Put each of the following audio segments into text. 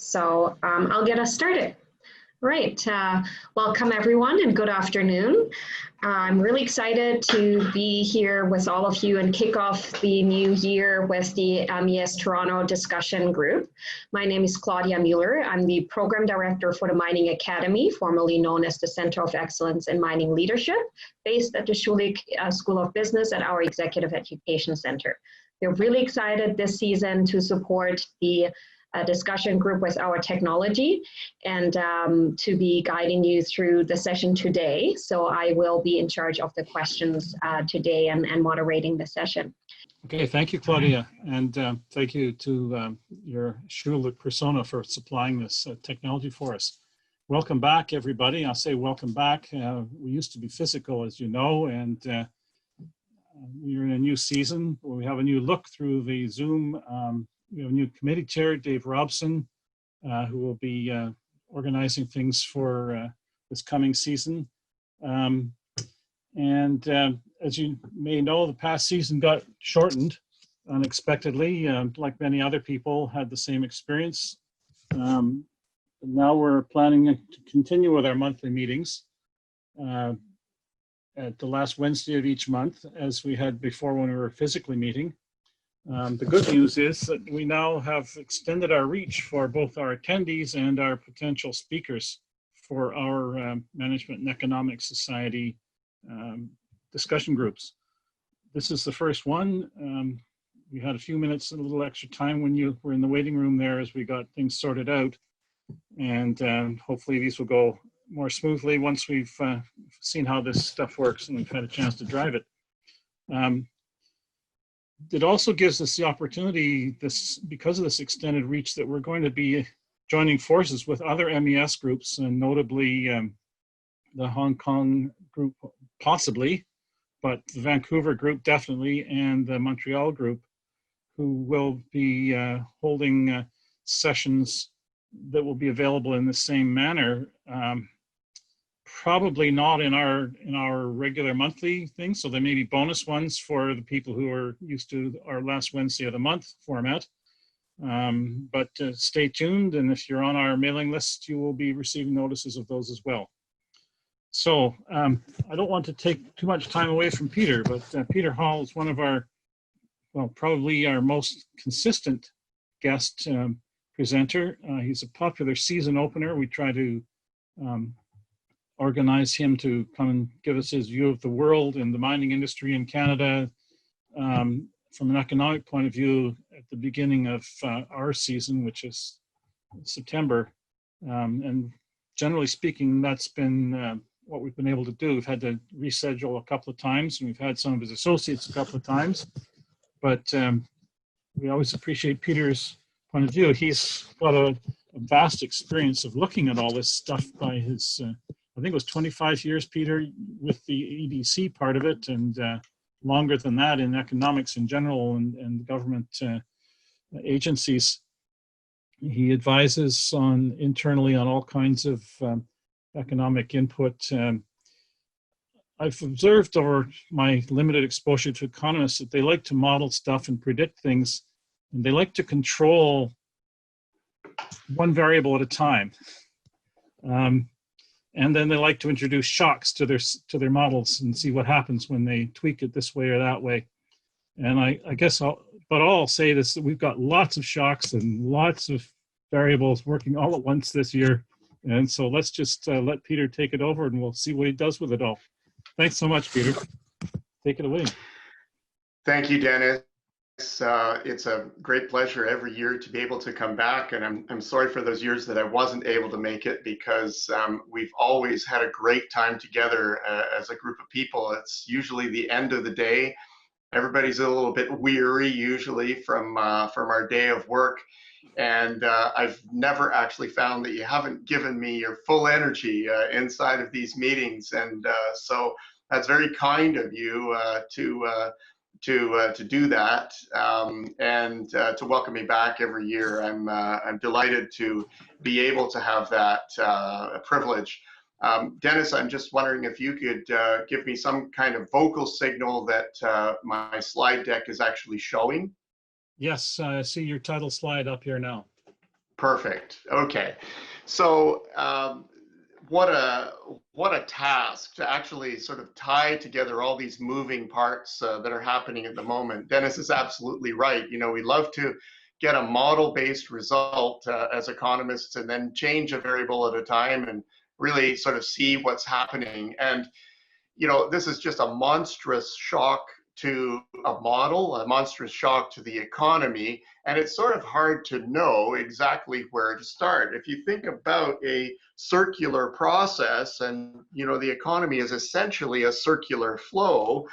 So I'll get us started. Right, welcome everyone and good afternoon. I'm really excited to be here with all of you and kick off the new year with the MES Toronto discussion group. My name is Claudia Mueller. I'm the Program Director for the Mining Academy, formerly known as the Center of Excellence in Mining Leadership, based at the Schulich School of Business at our Executive Education Center. We're really excited this season to support the discussion group with our technology and to be guiding you through the session today. So I will be in charge of the questions today and moderating the session. Okay, thank you, Claudia. And thank you to your Schulich persona for supplying this technology for us. Welcome back, everybody. I'll say welcome back. We used to be physical, as you know, and we're in a new season. We have a new look through the Zoom. We have a new committee chair, Dave Robson, who will be organizing things for this coming season. As you may know, the past season got shortened unexpectedly. Like many other people had the same experience. Now we're planning to continue with our monthly meetings at the last Wednesday of each month, as we had before when we were physically meeting. The good news is that we now have extended our reach for both our attendees and our potential speakers for our Management and Economic Society discussion groups. This is the first one. We had a few minutes, a little extra time when you were in the waiting room there as we got things sorted out. And hopefully these will go more smoothly once we've seen how this stuff works and we've had a chance to drive it. It also gives us the opportunity, because of this extended reach, that we're going to be joining forces with other MES groups, and notably the Hong Kong group possibly, but the Vancouver group definitely, and the Montreal group, who will be holding sessions that will be available in the same manner. Probably not in our regular monthly thing, so there may be bonus ones for the people who are used to our last Wednesday of the month format. But stay tuned, and if you're on our mailing list, you will be receiving notices of those as well. So I don't want to take too much time away from Peter, but Peter Hall is one of our, well, probably our most consistent guest presenter. He's a popular season opener. We try to organize him to come and give us his view of the world and the mining industry in Canada from an economic point of view at the beginning of our season, which is September. And generally speaking, that's been what we've been able to do. We've had to reschedule a couple of times, and we've had some of his associates a couple of times. But we always appreciate Peter's point of view. He's got a vast experience of looking at all this stuff by his I think it was 25 years, Peter, with the EDC part of it, and longer than that in economics in general and government agencies. He advises internally on all kinds of economic input. I've observed over my limited exposure to economists that they like to model stuff and predict things, and they like to control one variable at a time. And then they like to introduce shocks to their models and see what happens when they tweak it this way or that way. And I guess all I'll say is that we've got lots of shocks and lots of variables working all at once this year. And so let's just let Peter take it over, and we'll see what he does with it all. Thanks so much, Peter. Take it away. Thank you, Dennis. It's a great pleasure every year to be able to come back, and I'm sorry for those years that I wasn't able to make it, because we've always had a great time together as a group of people. It's usually the end of the day. Everybody's a little bit weary usually from our day of work, and I've never actually found that you haven't given me your full energy inside of these meetings, and so that's very kind of you to do that, and to welcome me back every year. I'm delighted to be able to have that privilege. Dennis, I'm just wondering if you could give me some kind of vocal signal that my slide deck is actually showing. Yes, I see your title slide up here now. Perfect. Okay. So what a task to actually sort of tie together all these moving parts that are happening at the moment. Dennis is absolutely right. You know, we love to get a model-based result as economists and then change a variable at a time and really sort of see what's happening. And you know, this is just a monstrous shock to a model, a monstrous shock to the economy, and it's sort of hard to know exactly where to start. If you think about a circular process, and you know, the economy is essentially a circular flow,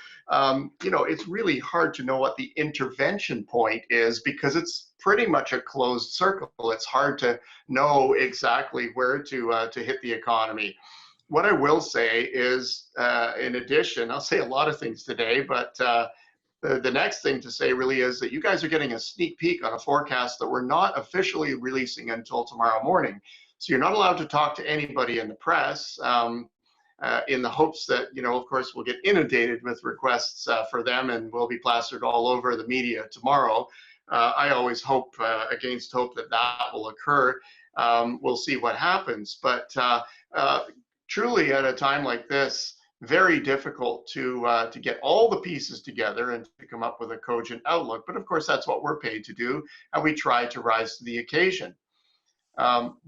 you know, it's really hard to know what the intervention point is because it's pretty much a closed circle. It's hard to know exactly where to hit the economy. What I will say is, in addition, I'll say a lot of things today, but the next thing to say really is that you guys are getting a sneak peek on a forecast that we're not officially releasing until tomorrow morning. So you're not allowed to talk to anybody in the press in the hopes that, you know, of course, we'll get inundated with requests for them and will be plastered all over the media tomorrow. I always hope against hope that that will occur. We'll see what happens. But truly at a time like this, very difficult to get all the pieces together and to come up with a cogent outlook. But of course, that's what we're paid to do, and we try to rise to the occasion.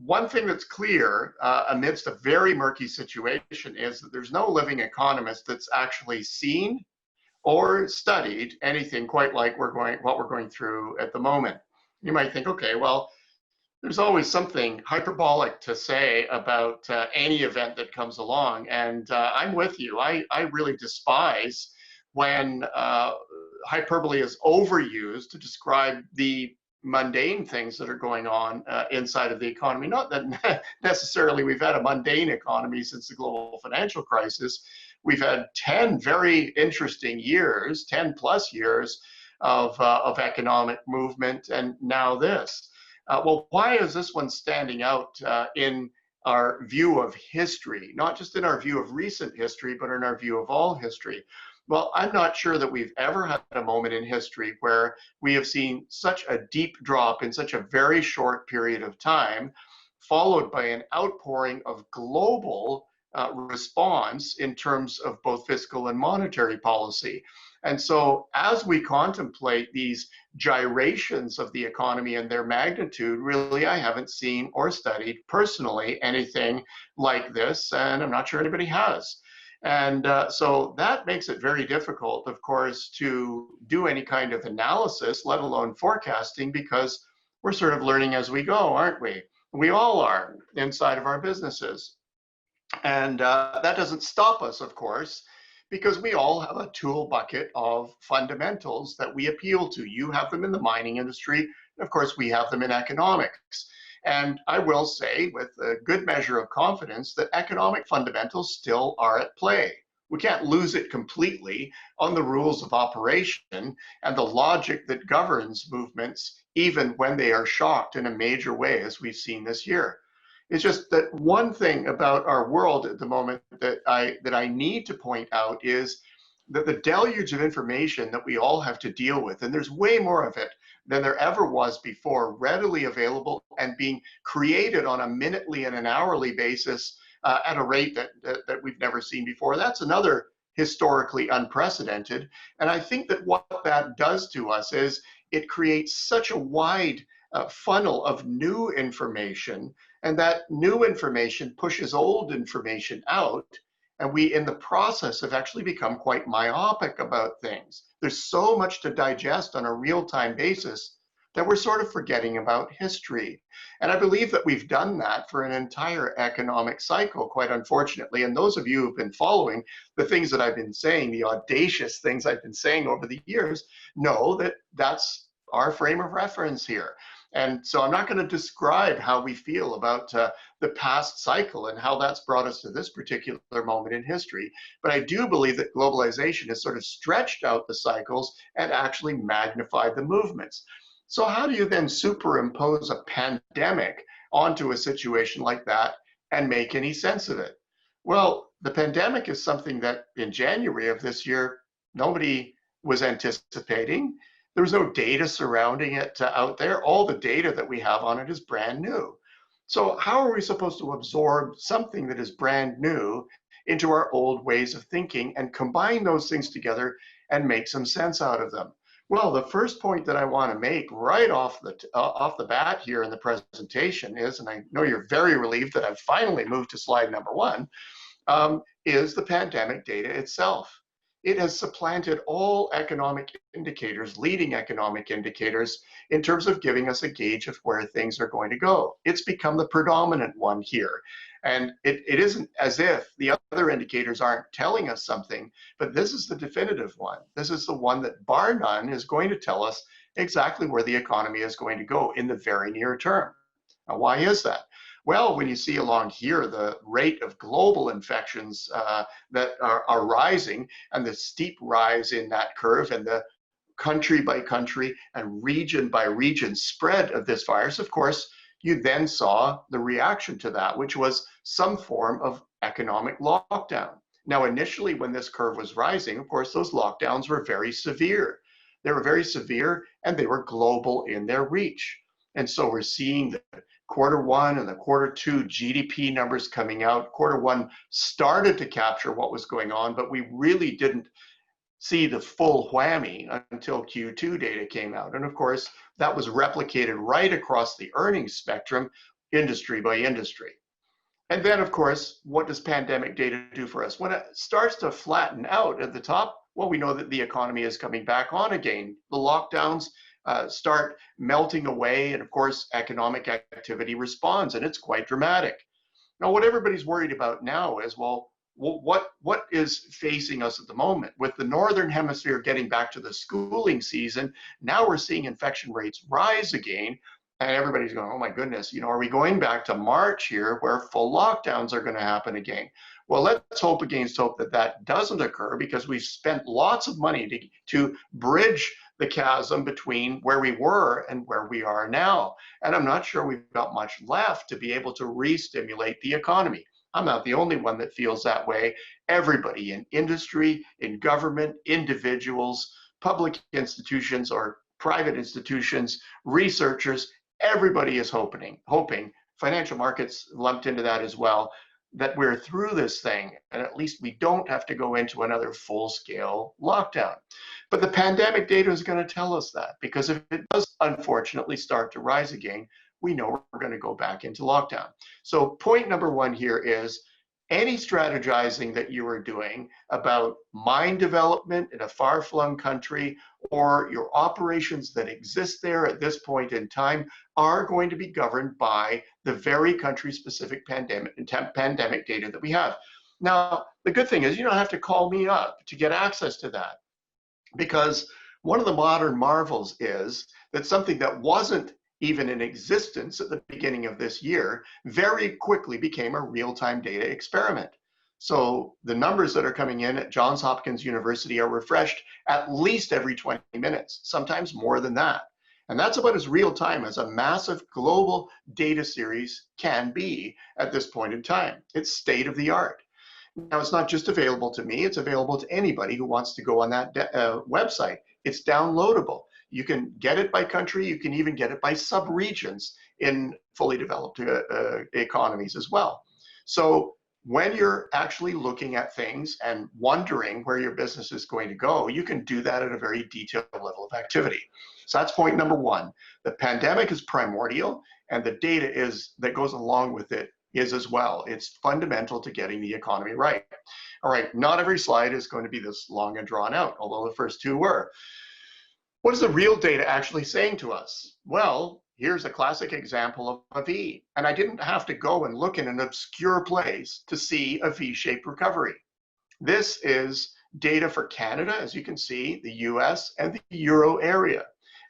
One thing that's clear amidst a very murky situation is that there's no living economist that's actually seen or studied anything quite like what we're going through at the moment. You might think, okay, well, there's always something hyperbolic to say about any event that comes along. And I'm with you. I really despise when hyperbole is overused to describe the mundane things that are going on inside of the economy. Not that necessarily we've had a mundane economy since the global financial crisis. We've had 10 very interesting years, 10 plus years of economic movement, and now this. Well, why is this one standing out in our view of history, not just in our view of recent history, but in our view of all history? Well, I'm not sure that we've ever had a moment in history where we have seen such a deep drop in such a very short period of time, followed by an outpouring of global response in terms of both fiscal and monetary policy. And so as we contemplate these gyrations of the economy and their magnitude, really, I haven't seen or studied personally anything like this, and I'm not sure anybody has. And so that makes it very difficult, of course, to do any kind of analysis, let alone forecasting, because we're sort of learning as we go, aren't we? We all are inside of our businesses. And that doesn't stop us, of course, because we all have a tool bucket of fundamentals that we appeal to. You have them in the mining industry, and of course, we have them in economics. And I will say with a good measure of confidence that economic fundamentals still are at play. We can't lose it completely on the rules of operation and the logic that governs movements, even when they are shocked in a major way, as we've seen this year. It's just that one thing about our world at the moment that I need to point out is that the deluge of information that we all have to deal with, and there's way more of it than there ever was before, readily available and being created on a minutely and an hourly basis at a rate that we've never seen before. That's another historically unprecedented. And I think that what that does to us is it creates such a wide funnel of new information, and that new information pushes old information out, and we in the process have actually become quite myopic about things. There's so much to digest on a real-time basis that we're sort of forgetting about history. And I believe that we've done that for an entire economic cycle, quite unfortunately. And those of you who've been following the things that I've been saying, the audacious things I've been saying over the years, know that that's our frame of reference here. And so I'm not going to describe how we feel about the past cycle and how that's brought us to this particular moment in history. But I do believe that globalization has sort of stretched out the cycles and actually magnified the movements. So how do you then superimpose a pandemic onto a situation like that and make any sense of it? Well, the pandemic is something that in January of this year, nobody was anticipating. There was no data surrounding it out there. All the data that we have on it is brand new. So how are we supposed to absorb something that is brand new into our old ways of thinking and combine those things together and make some sense out of them? Well, the first point that I want to make right off the bat here in the presentation is, and I know you're very relieved that I've finally moved to slide number 1, is the pandemic data itself. It has supplanted all economic indicators, leading economic indicators, in terms of giving us a gauge of where things are going to go. It's become the predominant one here. And it isn't as if the other indicators aren't telling us something, but this is the definitive one. This is the one that, bar none, is going to tell us exactly where the economy is going to go in the very near term. Now, why is that? Well, when you see along here the rate of global infections that are rising, and the steep rise in that curve, and the country by country and region by region spread of this virus, of course, you then saw the reaction to that, which was some form of economic lockdown. Now, initially, when this curve was rising, of course, those lockdowns were very severe. They were very severe, and they were global in their reach. And so we're seeing the Q1 and the Q2 GDP numbers coming out. Q1 started to capture what was going on, but we really didn't see the full whammy until Q2 data came out. And of course, that was replicated right across the earnings spectrum, industry by industry. And then, of course, what does pandemic data do for us? When it starts to flatten out at the top, well, we know that the economy is coming back on again. The lockdowns start melting away, and of course, economic activity responds, and it's quite dramatic. Now, what everybody's worried about now is, well, what is facing us at the moment? With the Northern Hemisphere getting back to the schooling season, now we're seeing infection rates rise again, and everybody's going, oh my goodness, are we going back to March here where full lockdowns are going to happen again? Well, let's hope against hope that that doesn't occur, because we've spent lots of money to bridge the chasm between where we were and where we are now. And I'm not sure we've got much left to be able to re-stimulate the economy. I'm not the only one that feels that way. Everybody in industry, in government, individuals, public institutions or private institutions, researchers, everybody is hoping, financial markets lumped into that as well, that we're through this thing, and at least we don't have to go into another full-scale lockdown. But the pandemic data is going to tell us that, because if it does unfortunately start to rise again, we know we're going to go back into lockdown. So point number 1 here is, any strategizing that you are doing about mine development in a far-flung country, or your operations that exist there at this point in time, are going to be governed by the very country-specific pandemic data that we have. Now, the good thing is you don't have to call me up to get access to that, because one of the modern marvels is that something that wasn't even in existence at the beginning of this year very quickly became a real-time data experiment. So the numbers that are coming in at Johns Hopkins University are refreshed at least every 20 minutes, sometimes more than that. And that's about as real-time as a massive global data series can be at this point in time. It's state-of-the-art. Now, it's not just available to me, it's available to anybody who wants to go on that website. It's downloadable. You can get it by country, you can even get it by sub-regions in fully developed economies as well. So when you're actually looking at things and wondering where your business is going to go, you can do that at a very detailed level of activity. So that's point number 1. The pandemic is primordial, and the data that goes along with it is as well. It's fundamental to getting the economy right. All right, not every slide is going to be this long and drawn out, although the first 2 were. What is the real data actually saying to us? Well, here's a classic example of a V, and I didn't have to go and look in an obscure place to see a V-shaped recovery. This is data for Canada, as you can see, the US, and the Euro area.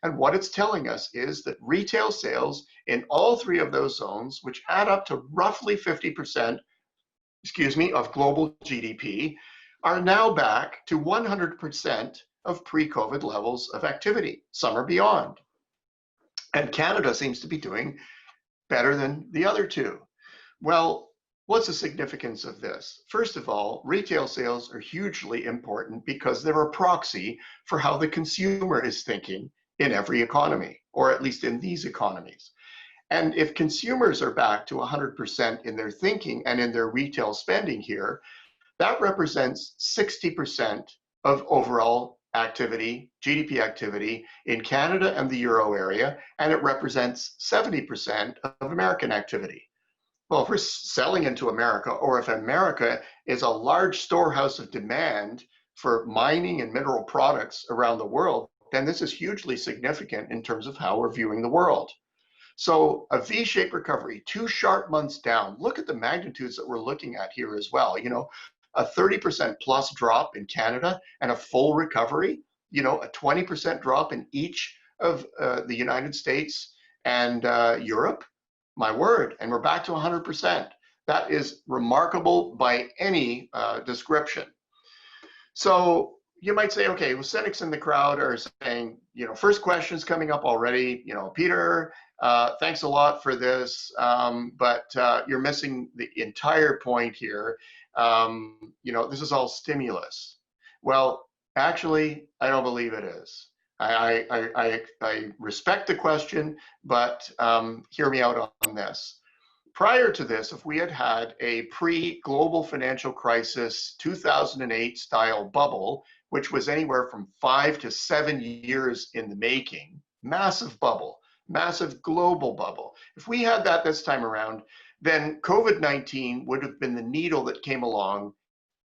And what it's telling us is that retail sales in all 3 of those zones, which add up to roughly 50%, of global GDP, are now back to 100% of pre-COVID levels of activity. Some are beyond. And Canada seems to be doing better than the other 2. Well, What's the significance of this? First of all, retail sales are hugely important because they're a proxy for how the consumer is thinking in every economy, or at least in these economies. And if consumers are back to 100% in their thinking and in their retail spending here, that represents 60% of overall activity, GDP activity in Canada and the Euro area, and it represents 70% of American activity. Well, if we're selling into America, or if America is a large storehouse of demand for mining and mineral products around the world, then this is hugely significant in terms of how we're viewing the world. So a V-shaped recovery, 2 sharp months down. Look at the magnitudes that we're looking at here as well. You know, a 30% plus drop in Canada and a full recovery, you know, a 20% drop in each of the United States and Europe. My word, and we're back to 100%. That is remarkable by any description. So you might say, okay, well, cynics in the crowd are saying, you know, first question's coming up already. You know, Peter, thanks a lot for this, but you're missing the entire point here. You know, this is all stimulus. Well, actually, I don't believe it is. I respect the question, but hear me out on this. Prior to this, if we had had a pre-global financial crisis 2008 style bubble, which was anywhere from 5 to 7 years in the making, massive bubble, massive global bubble. If we had that this time around, then COVID-19 would have been the needle that came along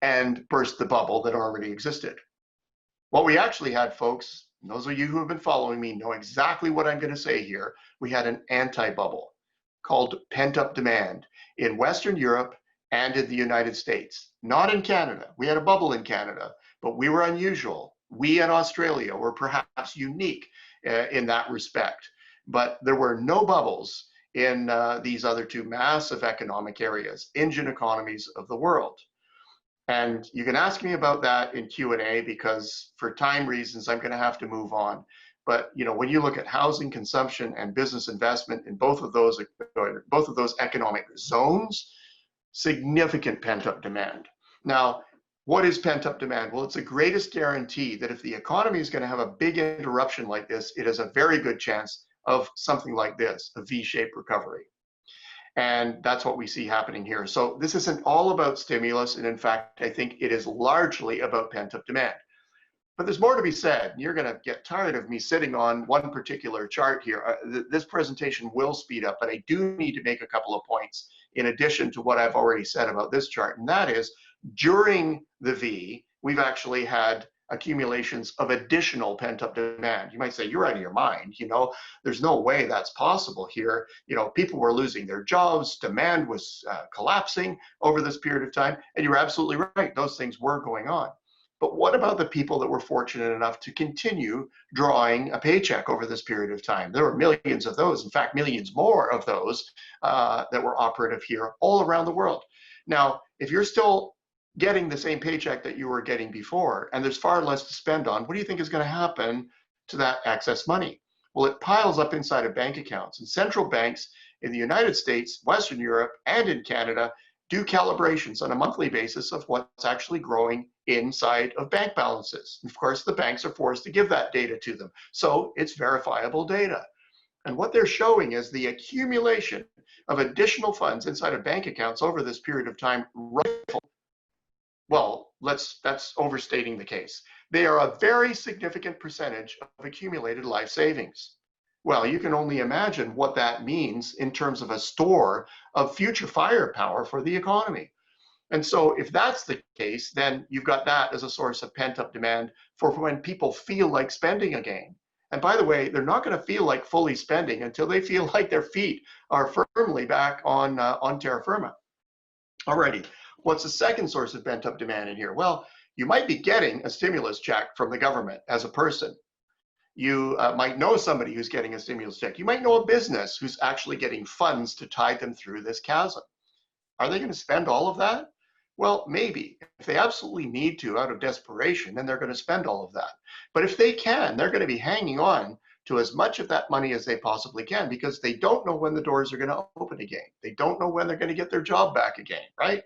and burst the bubble that already existed. What we actually had, folks, and those of you who have been following me know exactly what I'm going to say here. We had an anti-bubble called pent-up demand in Western Europe and in the United States, not in Canada. We had a bubble in Canada, but we were unusual. We in Australia were perhaps unique in that respect, but there were no bubbles in these other two massive economic areas, engine economies of the world. And you can ask me about that in Q&A because for time reasons, I'm going to have to move on. But you know, when you look at housing, consumption, and business investment in both of those economic zones, significant pent-up demand. Now, what is pent-up demand? Well, it's the greatest guarantee that if the economy is going to have a big interruption like this, it has a very good chance of something like this, a V-shaped recovery. And that's what we see happening here. So this isn't all about stimulus. And in fact, I think it is largely about pent-up demand. But there's more to be said. You're going to get tired of me sitting on one particular chart here. This presentation will speed up, but I do need to make a couple of points in addition to what I've already said about this chart. And that is, during the V, we've actually had accumulations of additional pent-up demand. You might say, you're out of your mind, you know, there's no way that's possible here. You know, people were losing their jobs, demand was collapsing over this period of time, and you're absolutely right, those things were going on. But what about the people that were fortunate enough to continue drawing a paycheck over this period of time? There were millions of those, in fact, millions more of those that were operative here all around the world. Now, if you're still getting the same paycheck that you were getting before, and there's far less to spend on, what do you think is going to happen to that excess money? Well, it piles up inside of bank accounts, and central banks in the United States, Western Europe, and in Canada do calibrations on a monthly basis of what's actually growing inside of bank balances. And of course, the banks are forced to give that data to them. So it's verifiable data. And what they're showing is the accumulation of additional funds inside of bank accounts over this period of time. Well, that's overstating the case. They are a very significant percentage of accumulated life savings. Well, you can only imagine what that means in terms of a store of future firepower for the economy. And so if that's the case, then you've got that as a source of pent-up demand for when people feel like spending again. And by the way, they're not going to feel like fully spending until they feel like their feet are firmly back on terra firma. Alrighty, what's the second source of pent-up demand in here? Well, you might be getting a stimulus check from the government as a person. You might know somebody who's getting a stimulus check. You might know a business who's actually getting funds to tide them through this chasm. Are they going to spend all of that? Well, maybe. If they absolutely need to out of desperation, then they're going to spend all of that. But if they can, they're going to be hanging on to as much of that money as they possibly can, because they don't know when the doors are going to open again. They don't know when they're going to get their job back again, right?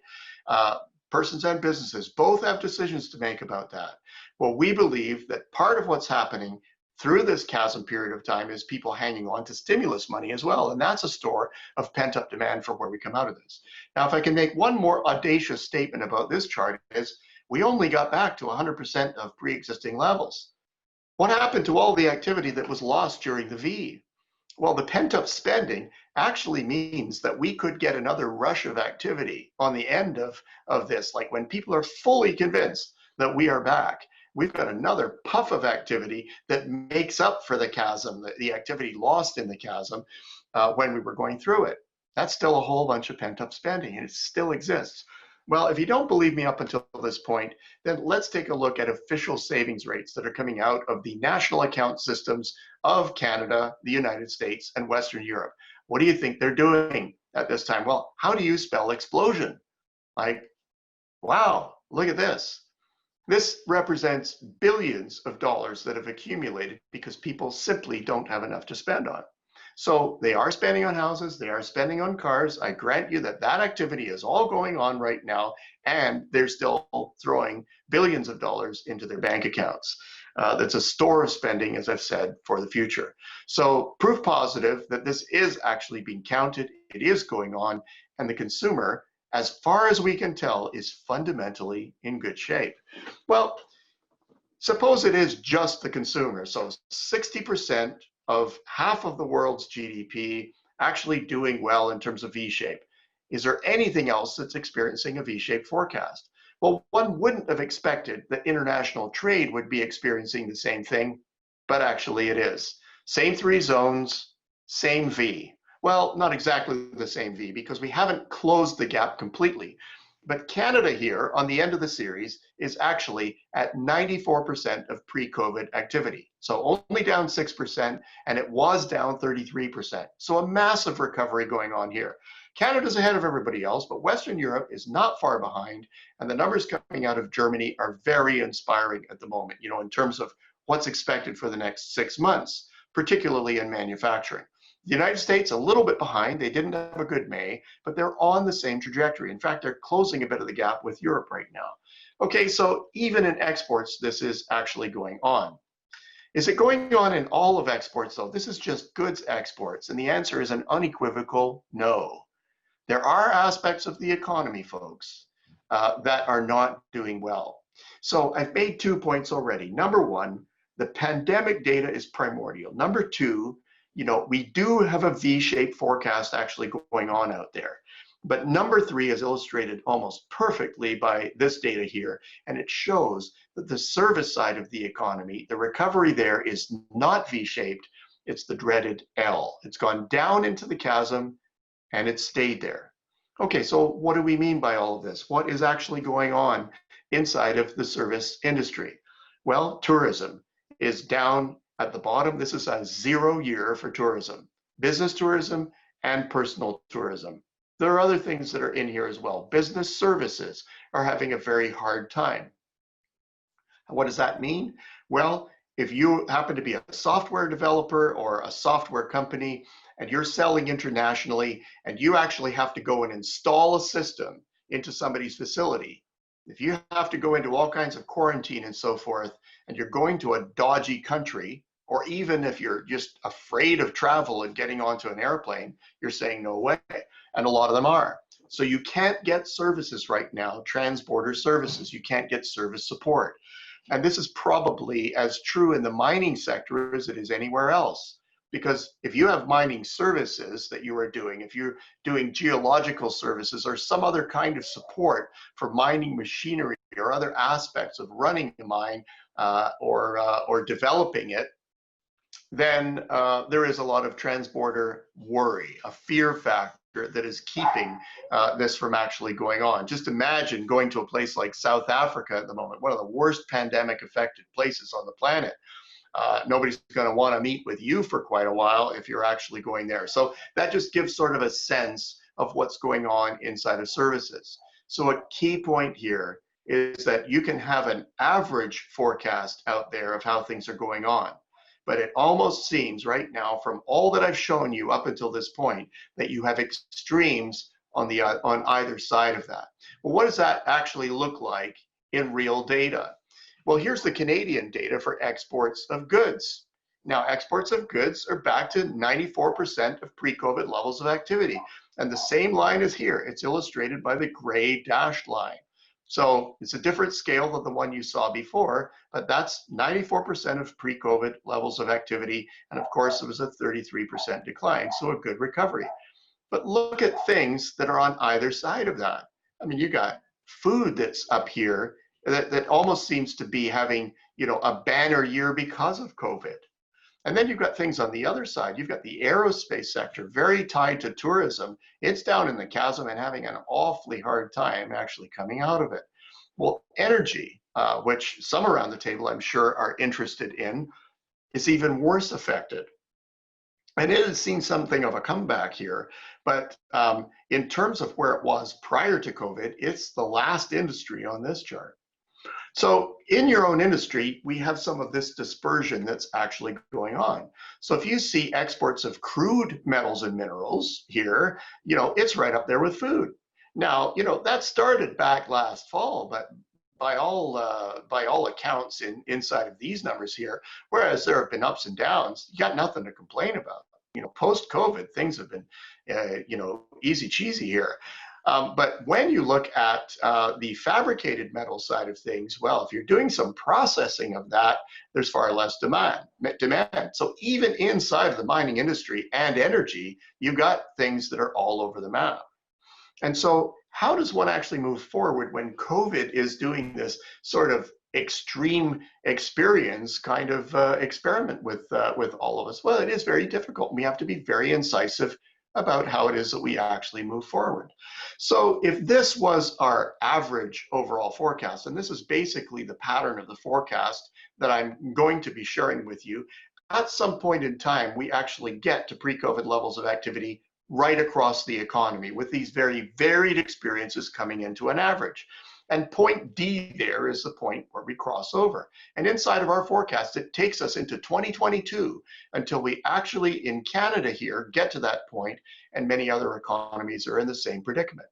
Persons and businesses both have decisions to make about that. Well, we believe that part of what's happening through this chasm period of time is people hanging on to stimulus money as well. And that's a store of pent-up demand for where we come out of this. Now, if I can make one more audacious statement about this chart, is we only got back to 100% of pre-existing levels. What happened to all the activity that was lost during the V? Well, the pent-up spending actually means that we could get another rush of activity on the end of this. Like when people are fully convinced that we are back, we've got another puff of activity that makes up for the chasm, the activity lost in the chasm when we were going through it. That's still a whole bunch of pent-up spending, and it still exists. Well, if you don't believe me up until this point, then let's take a look at official savings rates that are coming out of the national account systems of Canada, the United States, and Western Europe. What do you think they're doing at this time? Well, how do you spell explosion? Like, wow, look at this. This represents billions of dollars that have accumulated because people simply don't have enough to spend on. So they are spending on houses, they are spending on cars. I grant you that that activity is all going on right now, and they're still throwing billions of dollars into their bank accounts. That's a store of spending, as I've said, for the future. So proof positive that this is actually being counted, it is going on, and the consumer, as far as we can tell, is fundamentally in good shape. Well, suppose it is just the consumer. So 60% of half of the world's GDP actually doing well in terms of V-shape. Is there anything else that's experiencing a V-shaped forecast? Well, one wouldn't have expected that international trade would be experiencing the same thing, but actually it is. Same three zones, same V. Well, not exactly the same V, because we haven't closed the gap completely. But Canada here on the end of the series is actually at 94% of pre-COVID activity. So only down 6%, and it was down 33%. So a massive recovery going on here. Canada's ahead of everybody else, but Western Europe is not far behind, and the numbers coming out of Germany are very inspiring at the moment, you know, in terms of what's expected for the next 6 months, particularly in manufacturing. The United States a little bit behind. They didn't have a good May, but they're on the same trajectory. In fact, they're closing a bit of the gap with Europe right now. Okay, so even in exports, this is actually going on. Is it going on in all of exports though? This is just goods exports, and the answer is an unequivocal no. There are aspects of the economy, folks, that are not doing well. So I've made 2 points already. Number one, the pandemic data is primordial. Number two, you know, we do have a V-shaped forecast actually going on out there. But number three is illustrated almost perfectly by this data here, and it shows that the service side of the economy, the recovery there is not V-shaped, it's the dreaded L. It's gone down into the chasm, and it stayed there. Okay, so what do we mean by all of this? What is actually going on inside of the service industry? Well, tourism is down at the bottom. This is a 0 year for tourism, business tourism and personal tourism. There are other things that are in here as well. Business services are having a very hard time. What does that mean? Well, if you happen to be a software developer or a software company and you're selling internationally and you actually have to go and install a system into somebody's facility, if you have to go into all kinds of quarantine and so forth, and you're going to a dodgy country, or even if you're just afraid of travel and getting onto an airplane, you're saying no way. And a lot of them are. So you can't get services right now, trans-border services. You can't get service support. And this is probably as true in the mining sector as it is anywhere else. Because if you have mining services that you are doing, if you're doing geological services or some other kind of support for mining machinery or other aspects of running a mine or developing it, then there is a lot of trans-border worry, a fear factor that is keeping this from actually going on. Just imagine going to a place like South Africa at the moment, one of the worst pandemic affected places on the planet. Nobody's going to want to meet with you for quite a while if you're actually going there. So that just gives sort of a sense of what's going on inside of services. So a key point here is that you can have an average forecast out there of how things are going on. but it almost seems right now from all that I've shown you up until this point that you have extremes on either side of that. Well, what does that actually look like in real data? Well, here's the Canadian data for exports of goods. Now, exports of goods are back to 94% of pre-COVID levels of activity. And the same line is here. It's illustrated by the gray dashed line. So it's a different scale than the one you saw before, but that's 94% of pre-COVID levels of activity. And of course, it was a 33% decline, so a good recovery. But look at things that are on either side of that. I mean, you got food that's up here that almost seems to be having, a banner year because of COVID. And then you've got things on the other side. You've got the aerospace sector, very tied to tourism. It's down in the chasm and having an awfully hard time actually coming out of it. Well, energy, which some around the table I'm sure are interested in, is even worse affected. And it has seen something of a comeback here, but in terms of where it was prior to COVID, it's the last industry on this chart. So in your own industry, we have some of this dispersion that's actually going on. So if you see exports of crude metals and minerals here, it's right up there with food. Now, that started back last fall, but by all accounts inside of these numbers here, whereas there have been ups and downs, you got nothing to complain about. Post-COVID, things have been, easy cheesy here. But when you look at the fabricated metal side of things, well, if you're doing some processing of that, there's far less demand. So even inside of the mining industry and energy, you've got things that are all over the map. And so how does one actually move forward when COVID is doing this sort of extreme experience kind of experiment with all of us? Well, it is very difficult. We have to be very incisive about how it is that we actually move forward. So if this was our average overall forecast, and this is basically the pattern of the forecast that I'm going to be sharing with you, at some point in time, we actually get to pre-COVID levels of activity right across the economy with these very varied experiences coming into an average. And point D there is the point where we cross over. And inside of our forecast, it takes us into 2022 until we actually, in Canada here, get to that point, and many other economies are in the same predicament.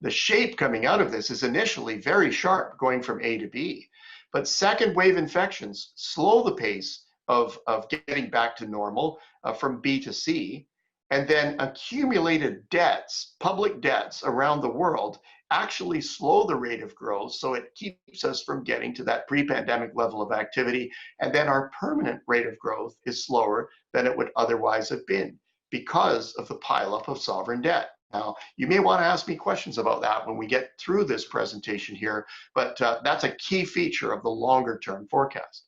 The shape coming out of this is initially very sharp, going from A to B, but second wave infections slow the pace of getting back to normal from B to C, and then accumulated debts, public debts around the world, actually slow the rate of growth, so it keeps us from getting to that pre-pandemic level of activity, and then our permanent rate of growth is slower than it would otherwise have been because of the pileup of sovereign debt. Now, you may want to ask me questions about that when we get through this presentation here, but that's a key feature of the longer-term forecast.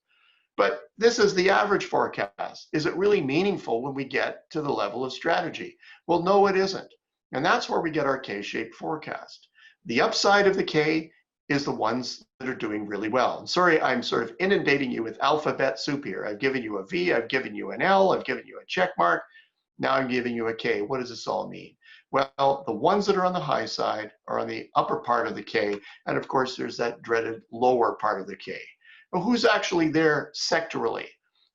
But this is the average forecast. Is it really meaningful when we get to the level of strategy? Well, no, it isn't. And that's where we get our K-shaped forecast. The upside of the K is the ones that are doing really well. And sorry, I'm sort of inundating you with alphabet soup here. I've given you a V, I've given you an L, I've given you a check mark. Now I'm giving you a K. What does this all mean? Well, the ones that are on the high side are on the upper part of the K. And of course, there's that dreaded lower part of the K. Well, who's actually there sectorally?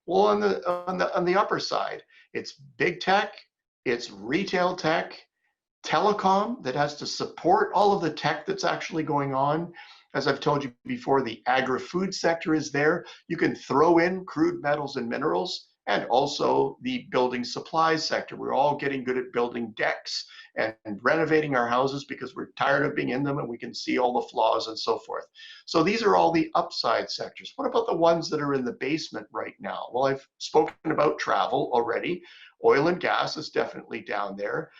Well, on the upper side, it's big tech, it's retail tech, telecom that has to support all of the tech that's actually going on. As I've told you before, the agri-food sector is there. You can throw in crude metals and minerals, and also the building supplies sector. We're all getting good at building decks and renovating our houses because we're tired of being in them and we can see all the flaws and so forth. So these are all the upside sectors. What about the ones that are in the basement right now? Well, I've spoken about travel already. Oil and gas is definitely down there.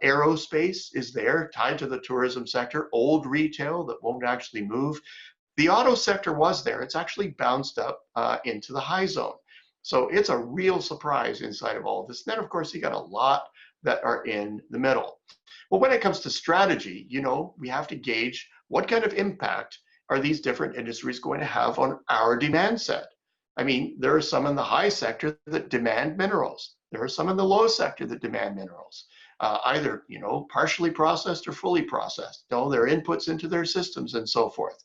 Aerospace is there, tied to the tourism sector. Old retail that won't actually move. The auto sector was there. It's actually bounced up into the high zone. So it's a real surprise inside of all of this. And then, of course, you got a lot that are in the middle. Well, when it comes to strategy, we have to gauge what kind of impact are these different industries going to have on our demand set. I mean, there are some in the high sector that demand minerals. There are some in the low sector that demand minerals, either, partially processed or fully processed. There are inputs into their systems and so forth.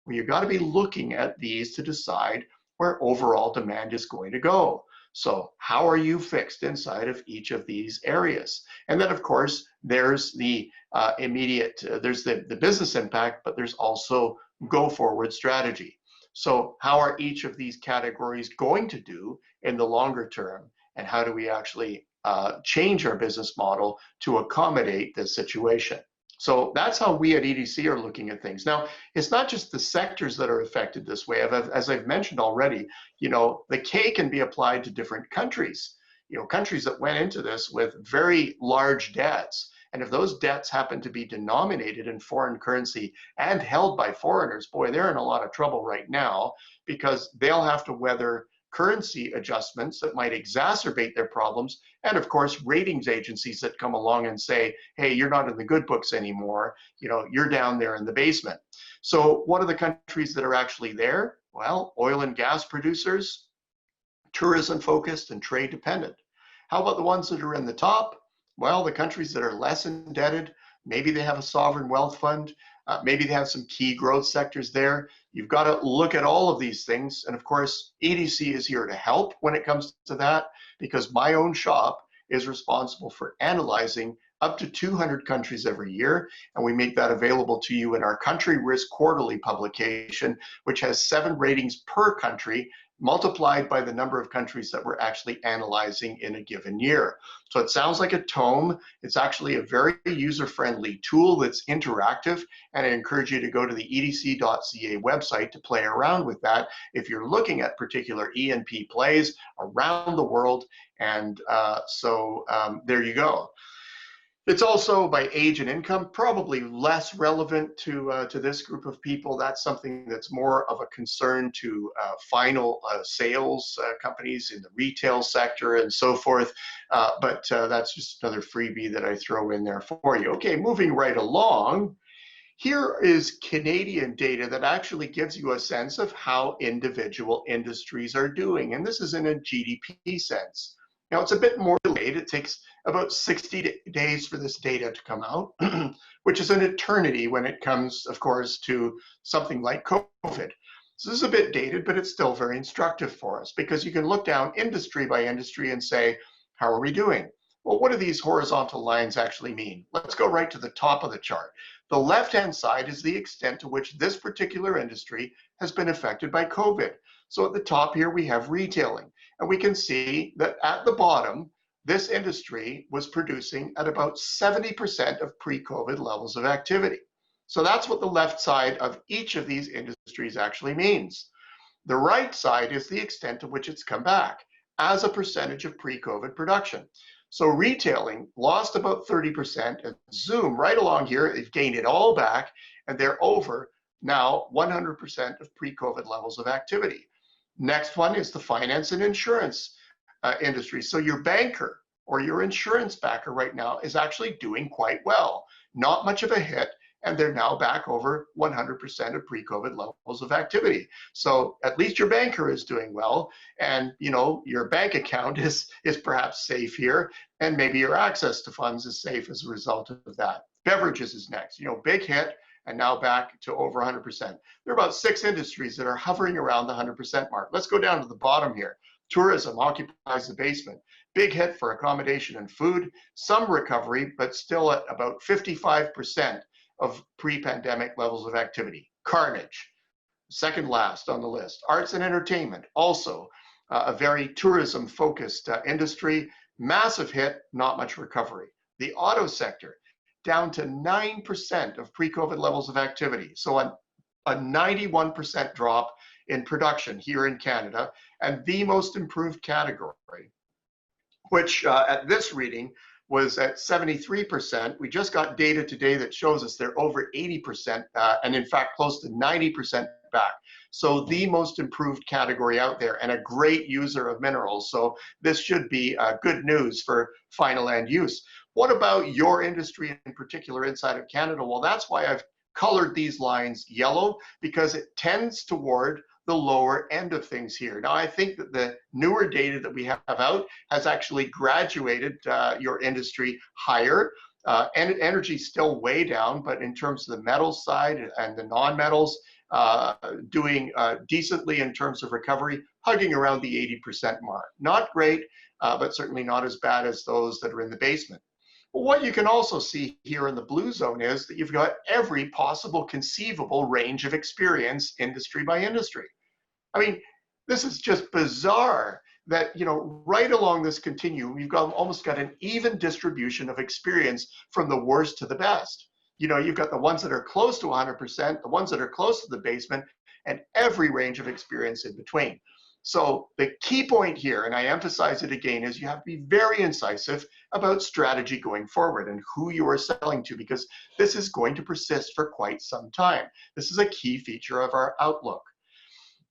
Well, you've got to be looking at these to decide where overall demand is going to go. So how are you fixed inside of each of these areas? And then, of course, there's the there's the business impact, but there's also go forward strategy. So how are each of these categories going to do in the longer term? And how do we actually change our business model to accommodate this situation? So that's how we at EDC are looking at things. Now, it's not just the sectors that are affected this way. As I've mentioned already, the K can be applied to different countries. Countries that went into this with very large debts. And if those debts happen to be denominated in foreign currency and held by foreigners, boy, they're in a lot of trouble right now, because they'll have to weather currency adjustments that might exacerbate their problems. And of course, ratings agencies that come along and say, hey, you're not in the good books anymore. You're down there in the basement. So what are the countries that are actually there? Well, oil and gas producers, tourism focused and trade dependent. How about the ones that are in the top? Well, the countries that are less indebted, maybe they have a sovereign wealth fund, maybe they have some key growth sectors there. You've got to look at all of these things. And of course, EDC is here to help when it comes to that, because my own shop is responsible for analyzing up to 200 countries every year. And we make that available to you in our Country Risk Quarterly publication, which has 7 ratings per country, multiplied by the number of countries that we're actually analyzing in a given year. So it sounds like a tome. It's actually a very user-friendly tool that's interactive, and I encourage you to go to the edc.ca website to play around with that if you're looking at particular E&P plays around the world. And there you go. It's also by age and income, probably less relevant to this group of people. That's something that's more of a concern to final sales companies in the retail sector and so forth. But that's just another freebie that I throw in there for you. Okay, moving right along. Here is Canadian data that actually gives you a sense of how individual industries are doing. And this is in a GDP sense. Now, it's a bit more delayed. It takes about 60 days for this data to come out, which is an eternity when it comes, of course, to something like COVID. So this is a bit dated, but it's still very instructive for us, because you can look down industry by industry and say, how are we doing? Well, what do these horizontal lines actually mean? Let's go right to the top of the chart. The left-hand side is the extent to which this particular industry has been affected by COVID. So at the top here, we have retailing. And we can see that at the bottom, this industry was producing at about 70% of pre-COVID levels of activity. So that's what the left side of each of these industries actually means. The right side is the extent to which it's come back as a percentage of pre-COVID production. So retailing lost about 30%, and Zoom right along here, they've gained it all back, and they're over now 100% of pre-COVID levels of activity. Next one is the finance and insurance industry. So your banker or your insurance backer right now is actually doing quite well. Not much of a hit, and they're now back over 100% of pre-COVID levels of activity. So at least your banker is doing well, and your bank account is perhaps safe here, and maybe your access to funds is safe as a result of that. Beverages is next, big hit, and now back to over 100%. There are about 6 industries that are hovering around the 100% mark. Let's go down to the bottom here. Tourism occupies the basement. Big hit for accommodation and food, some recovery, but still at about 55% of pre-pandemic levels of activity. Carnage, second last on the list. Arts and entertainment, also a very tourism-focused industry. Massive hit, not much recovery. The auto sector, down to 9% of pre-COVID levels of activity. So a 91% drop in production here in Canada, and the most improved category, which at this reading was at 73%. We just got data today that shows us they're over 80%, and in fact, close to 90% back. So the most improved category out there, and a great user of minerals. So this should be good news for final end use. What about your industry in particular inside of Canada? Well, that's why I've colored these lines yellow, because it tends toward the lower end of things here. Now, I think that the newer data that we have out has actually graduated your industry higher. And energy still way down, but in terms of the metals side and the non-metals, doing decently in terms of recovery, hugging around the 80% mark. Not great, but certainly not as bad as those that are in the basement. But what you can also see here in the blue zone is that you've got every possible conceivable range of experience, industry by industry. I mean, this is just bizarre that, you know, right along this continuum, you've almost got an even distribution of experience from the worst to the best. You know, you've got the ones that are close to 100%, the ones that are close to the basement, and every range of experience in between. So the key point here, and I emphasize it again, is you have to be very incisive about strategy going forward and who you are selling to, because this is going to persist for quite some time. This is a key feature of our outlook.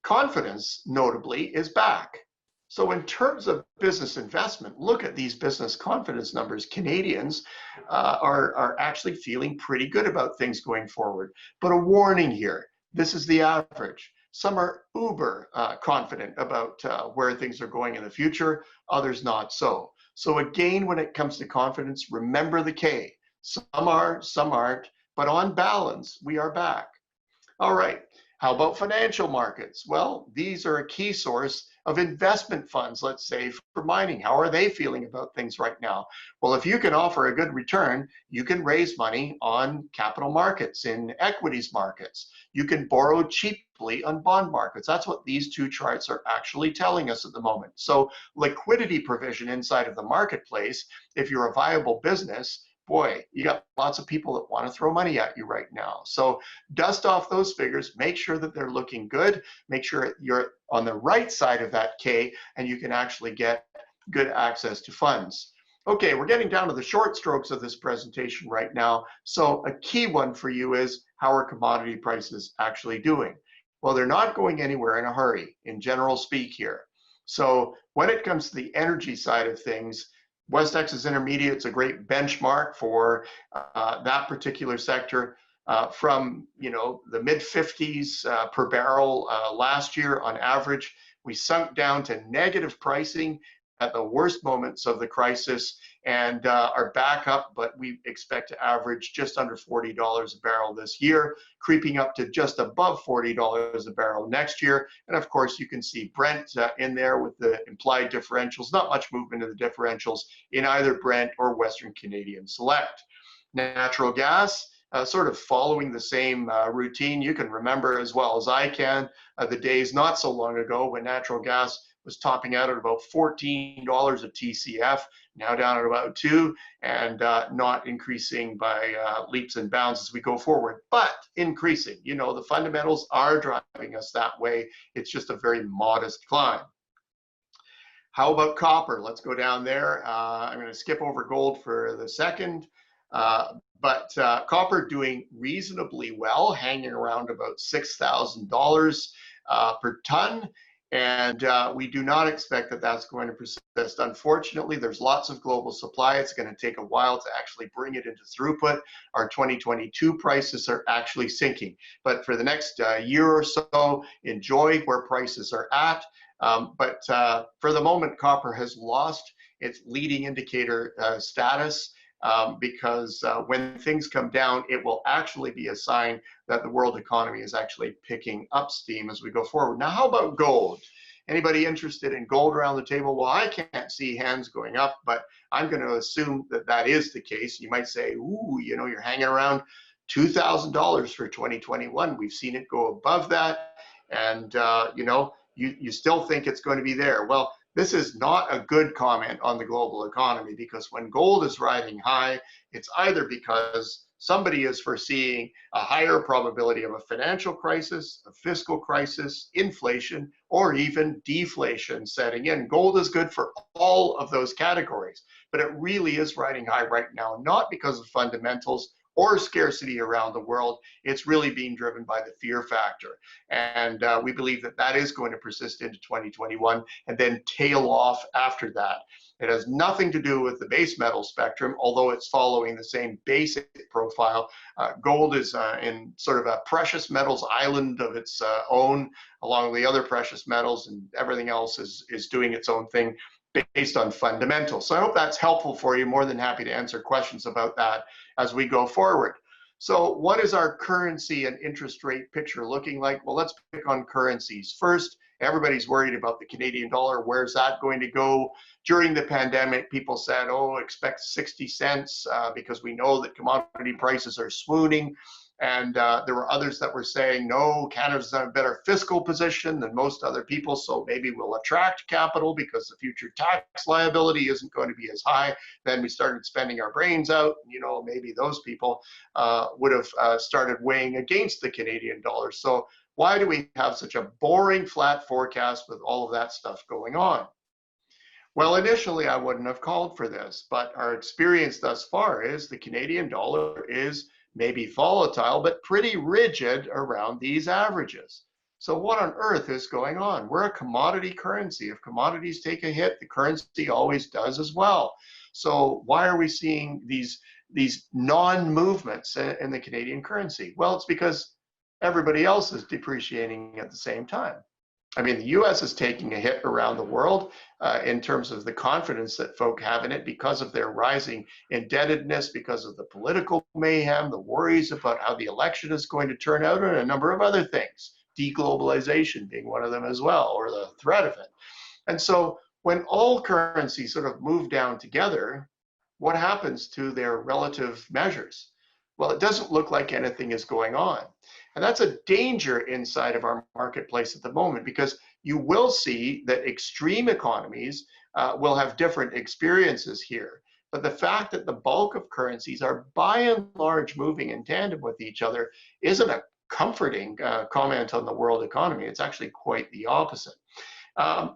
Confidence, notably, is back. So in terms of business investment, look at these business confidence numbers. Canadians are actually feeling pretty good about things going forward. But a warning here, this is the average. Some are uber confident about where things are going in the future, others not so. So again, when it comes to confidence, remember the K. Some are, some aren't, but on balance, we are back. All right. How about financial markets? Well, these are a key source of investment funds, let's say, for mining. How are they feeling about things right now? Well, if you can offer a good return, you can raise money on capital markets, in equities markets. You can borrow cheaply on bond markets. That's what these two charts are actually telling us at the moment. So liquidity provision inside of the marketplace, if you're a viable business, boy, you got lots of people that want to throw money at you right now. So dust off those figures, make sure that they're looking good, make sure you're on the right side of that K, and you can actually get good access to funds. Okay, we're getting down to the short strokes of this presentation right now. So a key one for you is, how are commodity prices actually doing? Well, they're not going anywhere in a hurry, in general speak here. So when it comes to the energy side of things, West Texas Intermediate is a great benchmark for that particular sector. From, you know, the mid 50s per barrel last year on average, we sunk down to negative pricing at the worst moments of the crisis, and are back up, but we expect to average just under $40 a barrel this year, creeping up to just above $40 a barrel next year. And of course, you can see Brent in there with the implied differentials. Not much movement in the differentials in either Brent or Western Canadian Select. Natural gas, sort of following the same routine. You can remember as well as I can the days not so long ago when natural gas was topping out at about $14 a TCF, now down at about $2, and not increasing by leaps and bounds as we go forward, but increasing. You know, the fundamentals are driving us that way. It's just a very modest climb. How about copper? Let's go down there. I'm going to skip over gold for the second. But copper doing reasonably well, hanging around about $6,000 per ton. And we do not expect that that's going to persist. Unfortunately, there's lots of global supply. It's going to take a while to actually bring it into throughput. Our 2022 prices are actually sinking. But for the next year or so, enjoy where prices are at. But for the moment, copper has lost its leading indicator status. Because when things come down, it will actually be a sign that the world economy is actually picking up steam as we go forward. Now, how about gold? Anybody interested in gold around the table? Well, I can't see hands going up, but I'm going to assume that that is the case. You might say, ooh, you know, you're hanging around $2,000 for 2021. We've seen it go above that, and you know, you still think it's going to be there. Well, this is not a good comment on the global economy, because when gold is riding high, it's either because somebody is foreseeing a higher probability of a financial crisis, a fiscal crisis, inflation, or even deflation setting in. Gold is good for all of those categories, but it really is riding high right now, not because of fundamentals or scarcity around the world. It's really being driven by the fear factor. And we believe that that is going to persist into 2021 and then tail off after that. It has nothing to do with the base metal spectrum, although it's following the same basic profile. Gold is in sort of a precious metals island of its own, along with the other precious metals, and everything else is doing its own thing based on fundamentals. So I hope that's helpful for you. More than happy to answer questions about that as we go forward. So what is our currency and interest rate picture looking like? Well, let's pick on currencies. First, everybody's worried about the Canadian dollar. Where's that going to go? During the pandemic, people said, oh, expect 60 cents because we know that commodity prices are swooning. And there were others that were saying, no, Canada's in a better fiscal position than most other people, so maybe we'll attract capital because the future tax liability isn't going to be as high. Then we started spending our brains out. You know, maybe those people would have started weighing against the Canadian dollar. So why do we have such a boring flat forecast with all of that stuff going on? Well, initially I wouldn't have called for this, but our experience thus far is the Canadian dollar is maybe volatile, but pretty rigid around these averages. So what on earth is going on? We're a commodity currency. If commodities take a hit, the currency always does as well. So why are we seeing these non-movements in the Canadian currency? Well, it's because everybody else is depreciating at the same time. I mean, the US is taking a hit around the world in terms of the confidence that folk have in it because of their rising indebtedness, because of the political mayhem, the worries about how the election is going to turn out, and a number of other things, deglobalization being one of them as well, or the threat of it. And so when all currencies sort of move down together, what happens to their relative measures? Well, it doesn't look like anything is going on. And that's a danger inside of our marketplace at the moment, because you will see that extreme economies will have different experiences here. But the fact that the bulk of currencies are by and large moving in tandem with each other isn't a comforting comment on the world economy. It's actually quite the opposite.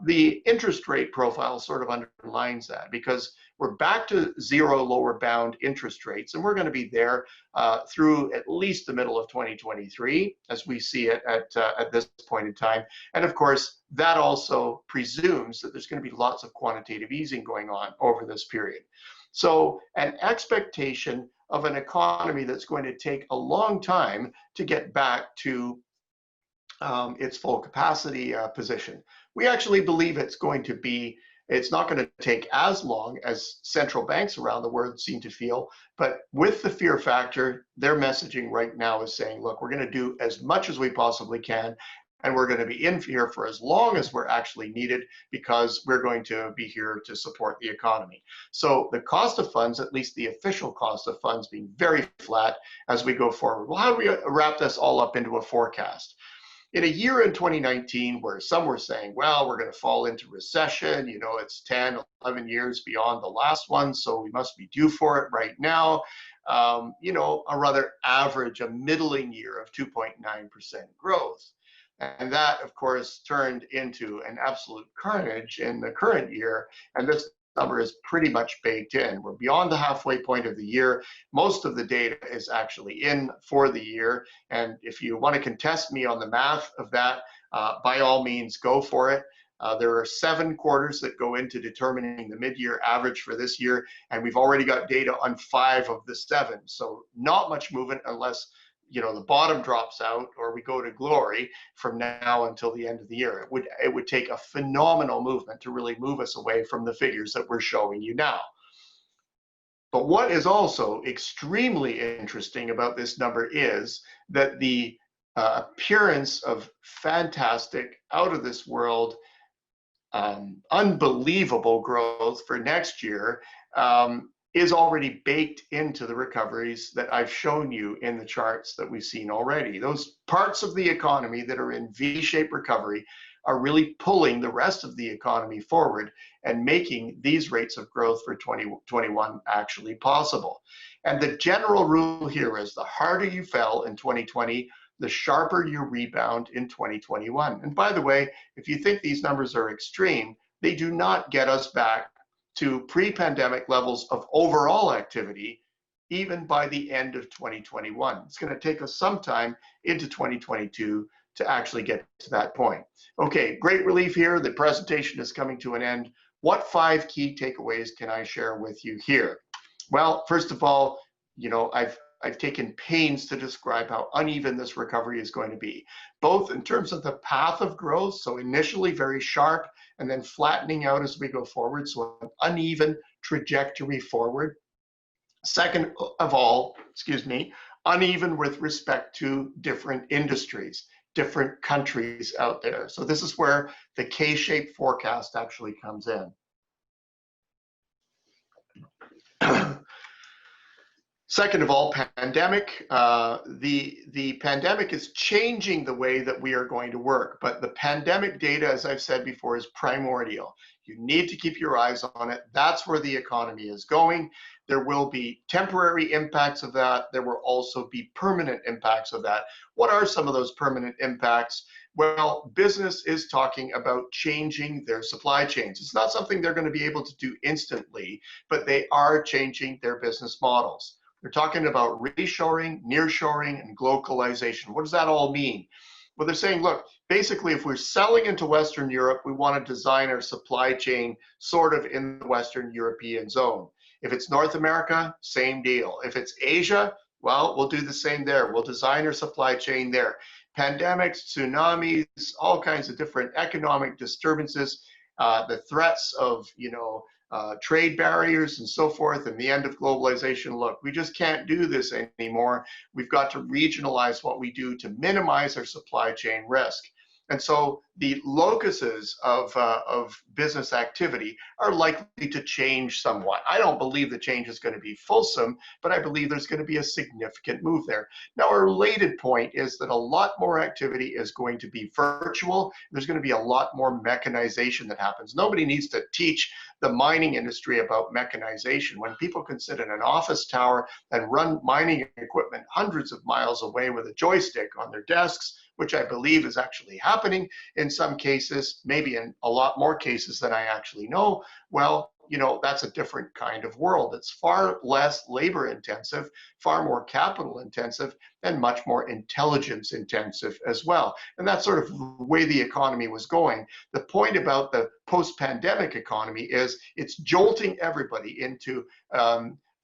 The interest rate profile sort of underlines that, because we're back to zero lower bound interest rates, and we're going to be there through at least the middle of 2023 as we see it at this point in time. And of course, that also presumes that there's going to be lots of quantitative easing going on over this period. So an expectation of an economy that's going to take a long time to get back to its full capacity position. We actually believe it's not going to take as long as central banks around the world seem to feel, but with the fear factor, their messaging right now is saying, look, we're going to do as much as we possibly can, and we're going to be in here for as long as we're actually needed, because we're going to be here to support the economy. So the cost of funds, at least the official cost of funds, being very flat as we go forward. Well, how do we wrap this all up into a forecast? In a year in 2019 where some were saying, well, we're going to fall into recession, you know, it's 10, 11 years beyond the last one, so we must be due for it right now. You know, a rather average, a middling year of 2.9% growth. And that, of course, turned into an absolute carnage in the current year. And this number is pretty much baked in. We're beyond the halfway point of the year. Most of the data is actually in for the year. And if you want to contest me on the math of that, by all means, go for it. There are 7 quarters that go into determining the mid-year average for this year, and we've already got data on 5 of the 7. So not much movement unless, you know, the bottom drops out or we go to glory from now until the end of the year. It would take a phenomenal movement to really move us away from the figures that we're showing you now. But what is also extremely interesting about this number is that the appearance of fantastic, out of this world, unbelievable growth for next year is already baked into the recoveries that I've shown you in the charts that we've seen already. Those parts of the economy that are in V-shaped recovery are really pulling the rest of the economy forward and making these rates of growth for 2021 actually possible. And the general rule here is the harder you fell in 2020, the sharper you rebound in 2021. And by the way, if you think these numbers are extreme, they do not get us back to pre-pandemic levels of overall activity, even by the end of 2021. It's going to take us some time into 2022 to actually get to that point. Okay, great relief here. The presentation is coming to an end. What 5 key takeaways can I share with you here? Well, first of all, you know, I've taken pains to describe how uneven this recovery is going to be, both in terms of the path of growth, so initially very sharp and then flattening out as we go forward, so an uneven trajectory forward. Second of all, uneven with respect to different industries, different countries out there. So this is where the K-shaped forecast actually comes in. Second of all, pandemic. The pandemic is changing the way that we are going to work, but the pandemic data, as I've said before, is primordial. You need to keep your eyes on it. That's where the economy is going. There will be temporary impacts of that. There will also be permanent impacts of that. What are some of those permanent impacts? Well, business is talking about changing their supply chains. It's not something they're going to be able to do instantly, but they are changing their business models. They're talking about reshoring, nearshoring, and globalization. What does that all mean? Well, they're saying, look, basically, if we're selling into Western Europe, we want to design our supply chain sort of in the Western European zone. If it's North America, same deal. If it's Asia, well, we'll do the same there. We'll design our supply chain there. Pandemics, tsunamis, all kinds of different economic disturbances, the threats of, trade barriers and so forth, and the end of globalization. Look, we just can't do this anymore. We've got to regionalize what we do to minimize our supply chain risk. And so the locuses of business activity are likely to change somewhat. I don't believe the change is going to be fulsome, but I believe there's going to be a significant move there. Now, a related point is that a lot more activity is going to be virtual. There's going to be a lot more mechanization that happens. Nobody needs to teach the mining industry about mechanization. When people can sit in an office tower and run mining equipment hundreds of miles away with a joystick on their desks, which I believe is actually happening in some cases, maybe in a lot more cases than I actually know, well, that's a different kind of world. It's far less labor intensive, far more capital intensive, and much more intelligence intensive as well. And that's sort of the way the economy was going. The point about the post-pandemic economy is it's jolting everybody into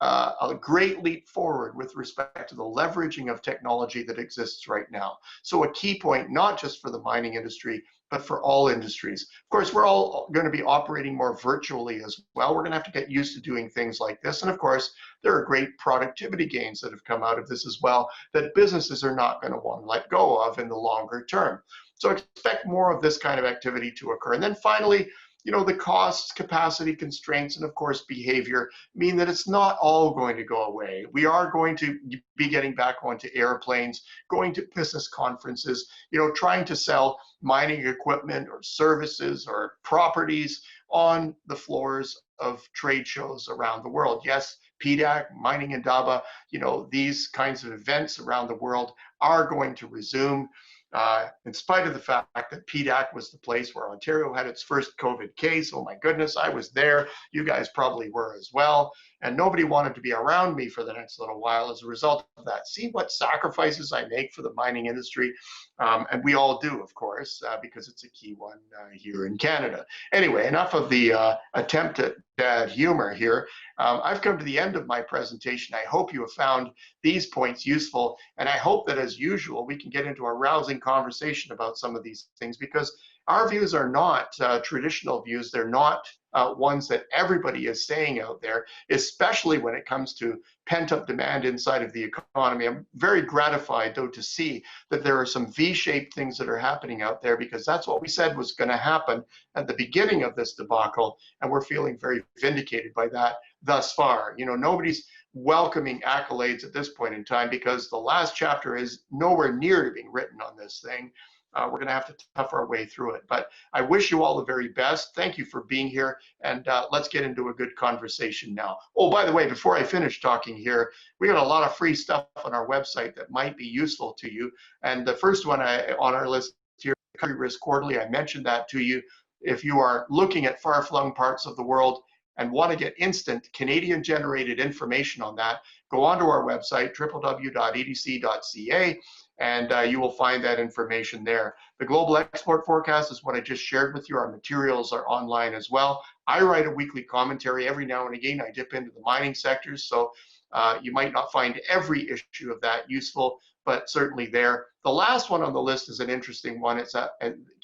a great leap forward with respect to the leveraging of technology that exists right now. So a key point, not just for the mining industry, but for all industries. Of course, we're all going to be operating more virtually as well. We're going to have to get used to doing things like this. And of course, there are great productivity gains that have come out of this as well that businesses are not going to want to let go of in the longer term. So expect more of this kind of activity to occur. And then finally, the costs, capacity constraints, and of course behavior mean that it's not all going to go away. We are going to be getting back onto airplanes, going to business conferences, trying to sell mining equipment or services or properties on the floors of trade shows around the world. Yes, PDAC, Mining Indaba, these kinds of events around the world are going to resume. In spite of the fact that PDAC was the place where Ontario had its first COVID case. Oh my goodness, I was there. You guys probably were as well. And nobody wanted to be around me for the next little while as a result of that. See what sacrifices I make for the mining industry. And we all do, of course, because it's a key one here in Canada. Anyway, enough of the attempt at bad humor here. I've come to the end of my presentation. I hope you have found these points useful. And I hope that, as usual, we can get into a rousing conversation about some of these things, because our views are not traditional views. They're not ones that everybody is saying out there, especially when it comes to pent-up demand inside of the economy. I'm very gratified, though, to see that there are some V-shaped things that are happening out there, because that's what we said was going to happen at the beginning of this debacle, and we're feeling very vindicated by that thus far. Nobody's welcoming accolades at this point in time, because the last chapter is nowhere near being written on this thing. We're going to have to tough our way through it. But I wish you all the very best. Thank you for being here. And let's get into a good conversation now. Oh, by the way, before I finish talking here, we got a lot of free stuff on our website that might be useful to you. And the first one on our list here, Country Risk Quarterly, I mentioned that to you. If you are looking at far-flung parts of the world and want to get instant Canadian-generated information on that, go onto our website, www.edc.ca, and you will find that information there. The global export forecast is what I just shared with you. Our materials are online as well. I write a weekly commentary every now and again. I dip into the mining sectors, so you might not find every issue of that useful, but certainly there. The last one on the list is an interesting one. It's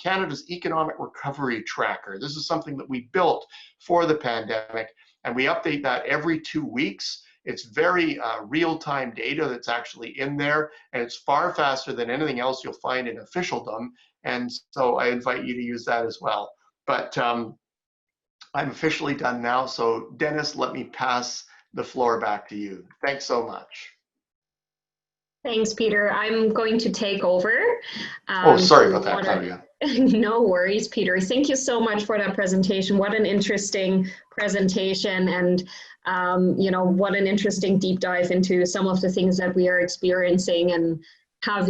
Canada's Economic Recovery Tracker. This is something that we built for the pandemic, and we update that every 2 weeks. It's very real-time data that's actually in there, and it's far faster than anything else you'll find in officialdom. And so I invite you to use that as well. But I'm officially done now. So Dennis, let me pass the floor back to you. Thanks so much. Thanks, Peter. I'm going to take over. Oh, sorry about that, Claudia. No worries, Peter. Thank you so much for that presentation. What an interesting presentation, and you know, what an interesting deep dive into some of the things that we are experiencing and have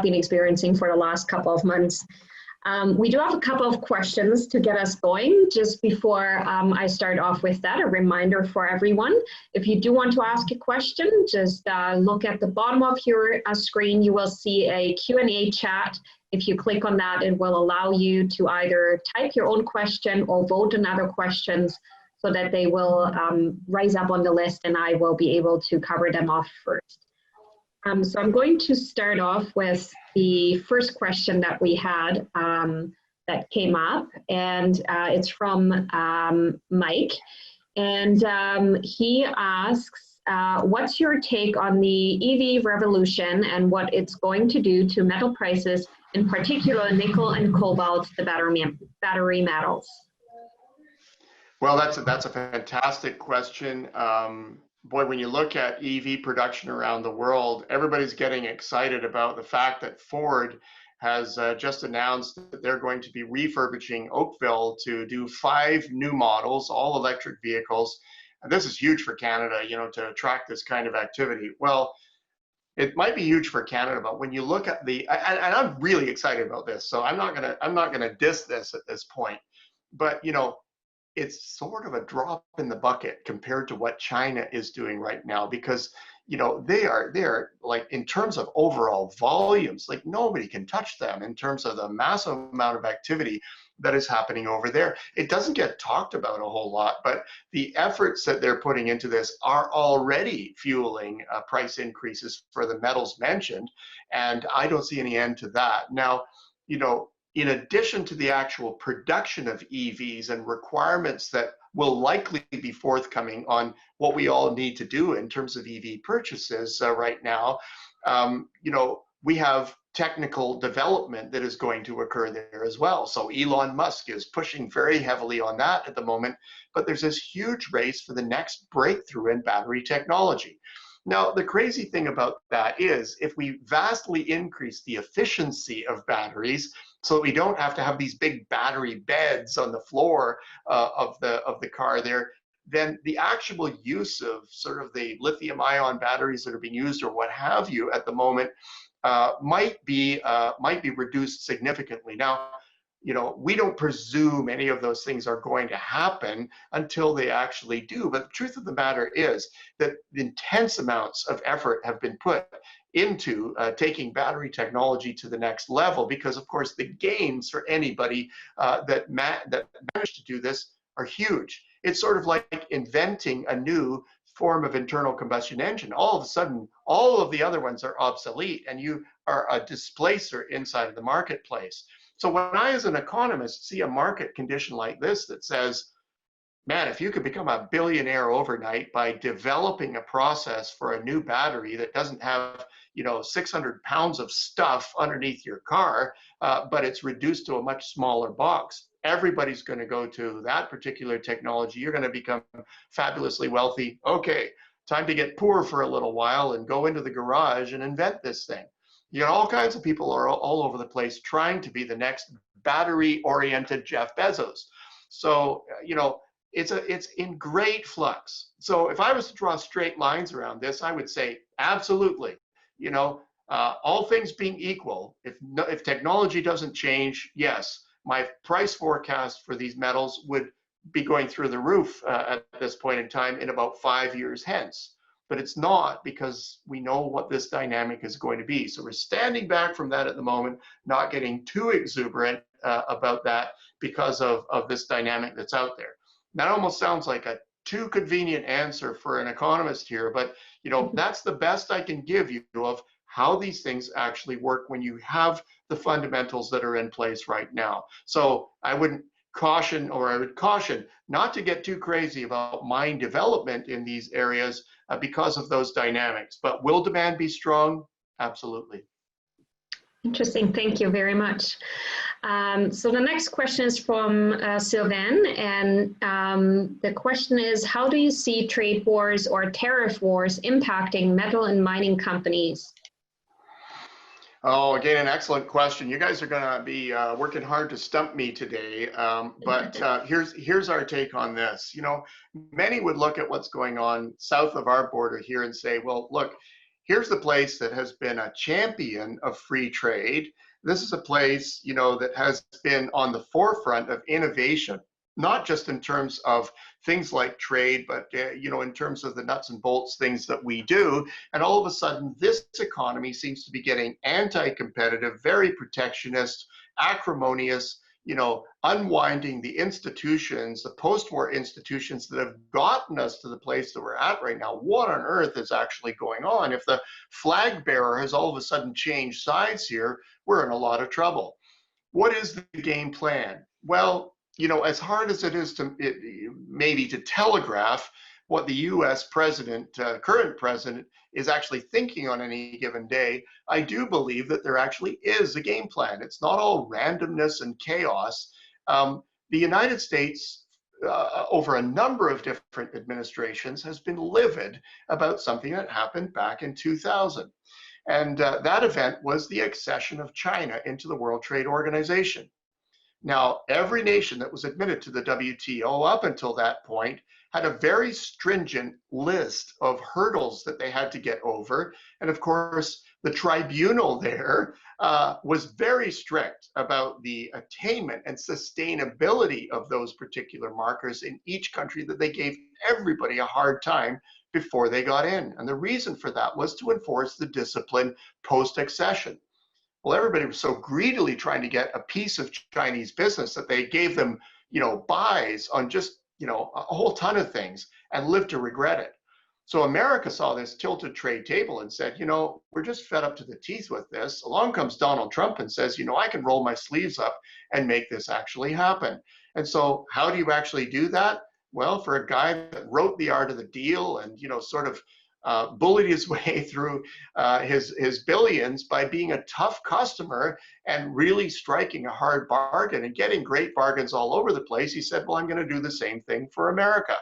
been experiencing for the last couple of months. We do have a couple of questions to get us going. Just before I start off with that, a reminder for everyone, if you do want to ask a question, just look at the bottom of your screen. You will see a Q&A chat. If you click on that, it will allow you to either type your own question or vote on other questions so that they will rise up on the list and I will be able to cover them off first. So I'm going to start off with the first question that we had that came up, and it's from Mike. And he asks, what's your take on the EV revolution and what it's going to do to metal prices, in particular nickel and cobalt, the battery metals? Well, that's a fantastic question. Boy, when you look at EV production around the world, everybody's getting excited about the fact that Ford has just announced that they're going to be refurbishing Oakville to do 5 new models, all electric vehicles. And this is huge for Canada, you know, to attract this kind of activity. Well, it might be huge for Canada, but when you look at and I'm really excited about this, so I'm not gonna diss this at this point, but you know, it's sort of a drop in the bucket compared to what China is doing right now, because you know they're like, in terms of overall volumes, like nobody can touch them in terms of the massive amount of activity that is happening over there. It doesn't get talked about a whole lot, but the efforts that they're putting into this are already fueling price increases for the metals mentioned, and I don't see any end to that. Now, you know, in addition to the actual production of EVs and requirements that will likely be forthcoming on what we all need to do in terms of EV purchases right now, you know, we have technical development that is going to occur there as well. So Elon Musk is pushing very heavily on that at the moment, but there's this huge race for the next breakthrough in battery technology. Now, the crazy thing about that is if we vastly increase the efficiency of batteries, so that we don't have to have these big battery beds on the floor of the car there, then the actual use of sort of the lithium ion batteries that are being used or what have you at the moment might be reduced significantly. Now, you know, we don't presume any of those things are going to happen until they actually do. But the truth of the matter is that intense amounts of effort have been put into taking battery technology to the next level, because of course the gains for anybody that managed to do this are huge. It's sort of like inventing a new form of internal combustion engine. All of a sudden, all of the other ones are obsolete and you are a displacer inside of the marketplace. So when I, as an economist, see a market condition like this that says, man, if you could become a billionaire overnight by developing a process for a new battery that doesn't have, you know, 600 pounds of stuff underneath your car, but it's reduced to a much smaller box, everybody's going to go to that particular technology. You're going to become fabulously wealthy. Okay, time to get poor for a little while and go into the garage and invent this thing. You know, all kinds of people are all over the place trying to be the next battery-oriented Jeff Bezos. So, you know, it's in great flux. So if I was to draw straight lines around this, I would say absolutely. You know, all things being equal, if technology doesn't change, yes, my price forecast for these metals would be going through the roof at this point in time in about 5 years hence. But it's not, because we know what this dynamic is going to be. So we're standing back from that at the moment, not getting too exuberant about that because of this dynamic that's out there. That almost sounds like a too convenient answer for an economist here, but you know, that's the best I can give you of how these things actually work when you have the fundamentals that are in place right now. So I wouldn't, caution, or I would caution not to get too crazy about mine development in these areas because of those dynamics. But will demand be strong? Absolutely. Interesting, thank you very much. So the next question is from Sylvain, and the question is, how do you see trade wars or tariff wars impacting metal and mining companies? Oh, again, an excellent question. You guys are going to be working hard to stump me today, but here's our take on this. You know, many would look at what's going on south of our border here and say, well, look, here's the place that has been a champion of free trade. This is a place, you know, that has been on the forefront of innovation, not just in terms of things like trade, but, you know, in terms of the nuts and bolts things that we do. And all of a sudden, this economy seems to be getting anti-competitive, very protectionist, acrimonious, you know, unwinding the institutions, the post-war institutions that have gotten us to the place that we're at right now. What on earth is actually going on? If the flag bearer has all of a sudden changed sides here, we're in a lot of trouble. What is the game plan? Well, you know, as hard as it is to maybe to telegraph what the US president, current president, is actually thinking on any given day, I do believe that there actually is a game plan. It's not all randomness and chaos. The United States, over a number of different administrations, has been livid about something that happened back in 2000. And that event was the accession of China into the World Trade Organization. Now, every nation that was admitted to the WTO up until that point had a very stringent list of hurdles that they had to get over. And of course, the tribunal there was very strict about the attainment and sustainability of those particular markers in each country, that they gave everybody a hard time before they got in. And the reason for that was to enforce the discipline post-accession. Well, everybody was so greedily trying to get a piece of Chinese business that they gave them, you know, buys on just, you know, a whole ton of things and lived to regret it. So America saw this tilted trade table and said, you know, we're just fed up to the teeth with this. Along comes Donald Trump and says, you know, I can roll my sleeves up and make this actually happen. And so how do you actually do that? Well, for a guy that wrote The Art of the Deal and, you know, sort of bullied his way through his billions by being a tough customer and really striking a hard bargain and getting great bargains all over the place, he said, well, I'm going to do the same thing for America.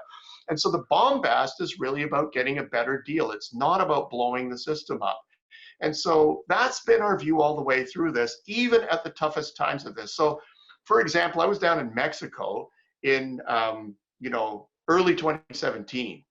And so the bombast is really about getting a better deal. It's not about blowing the system up. And so that's been our view all the way through this, even at the toughest times of this. So, for example, I was down in Mexico in you know, early 2017.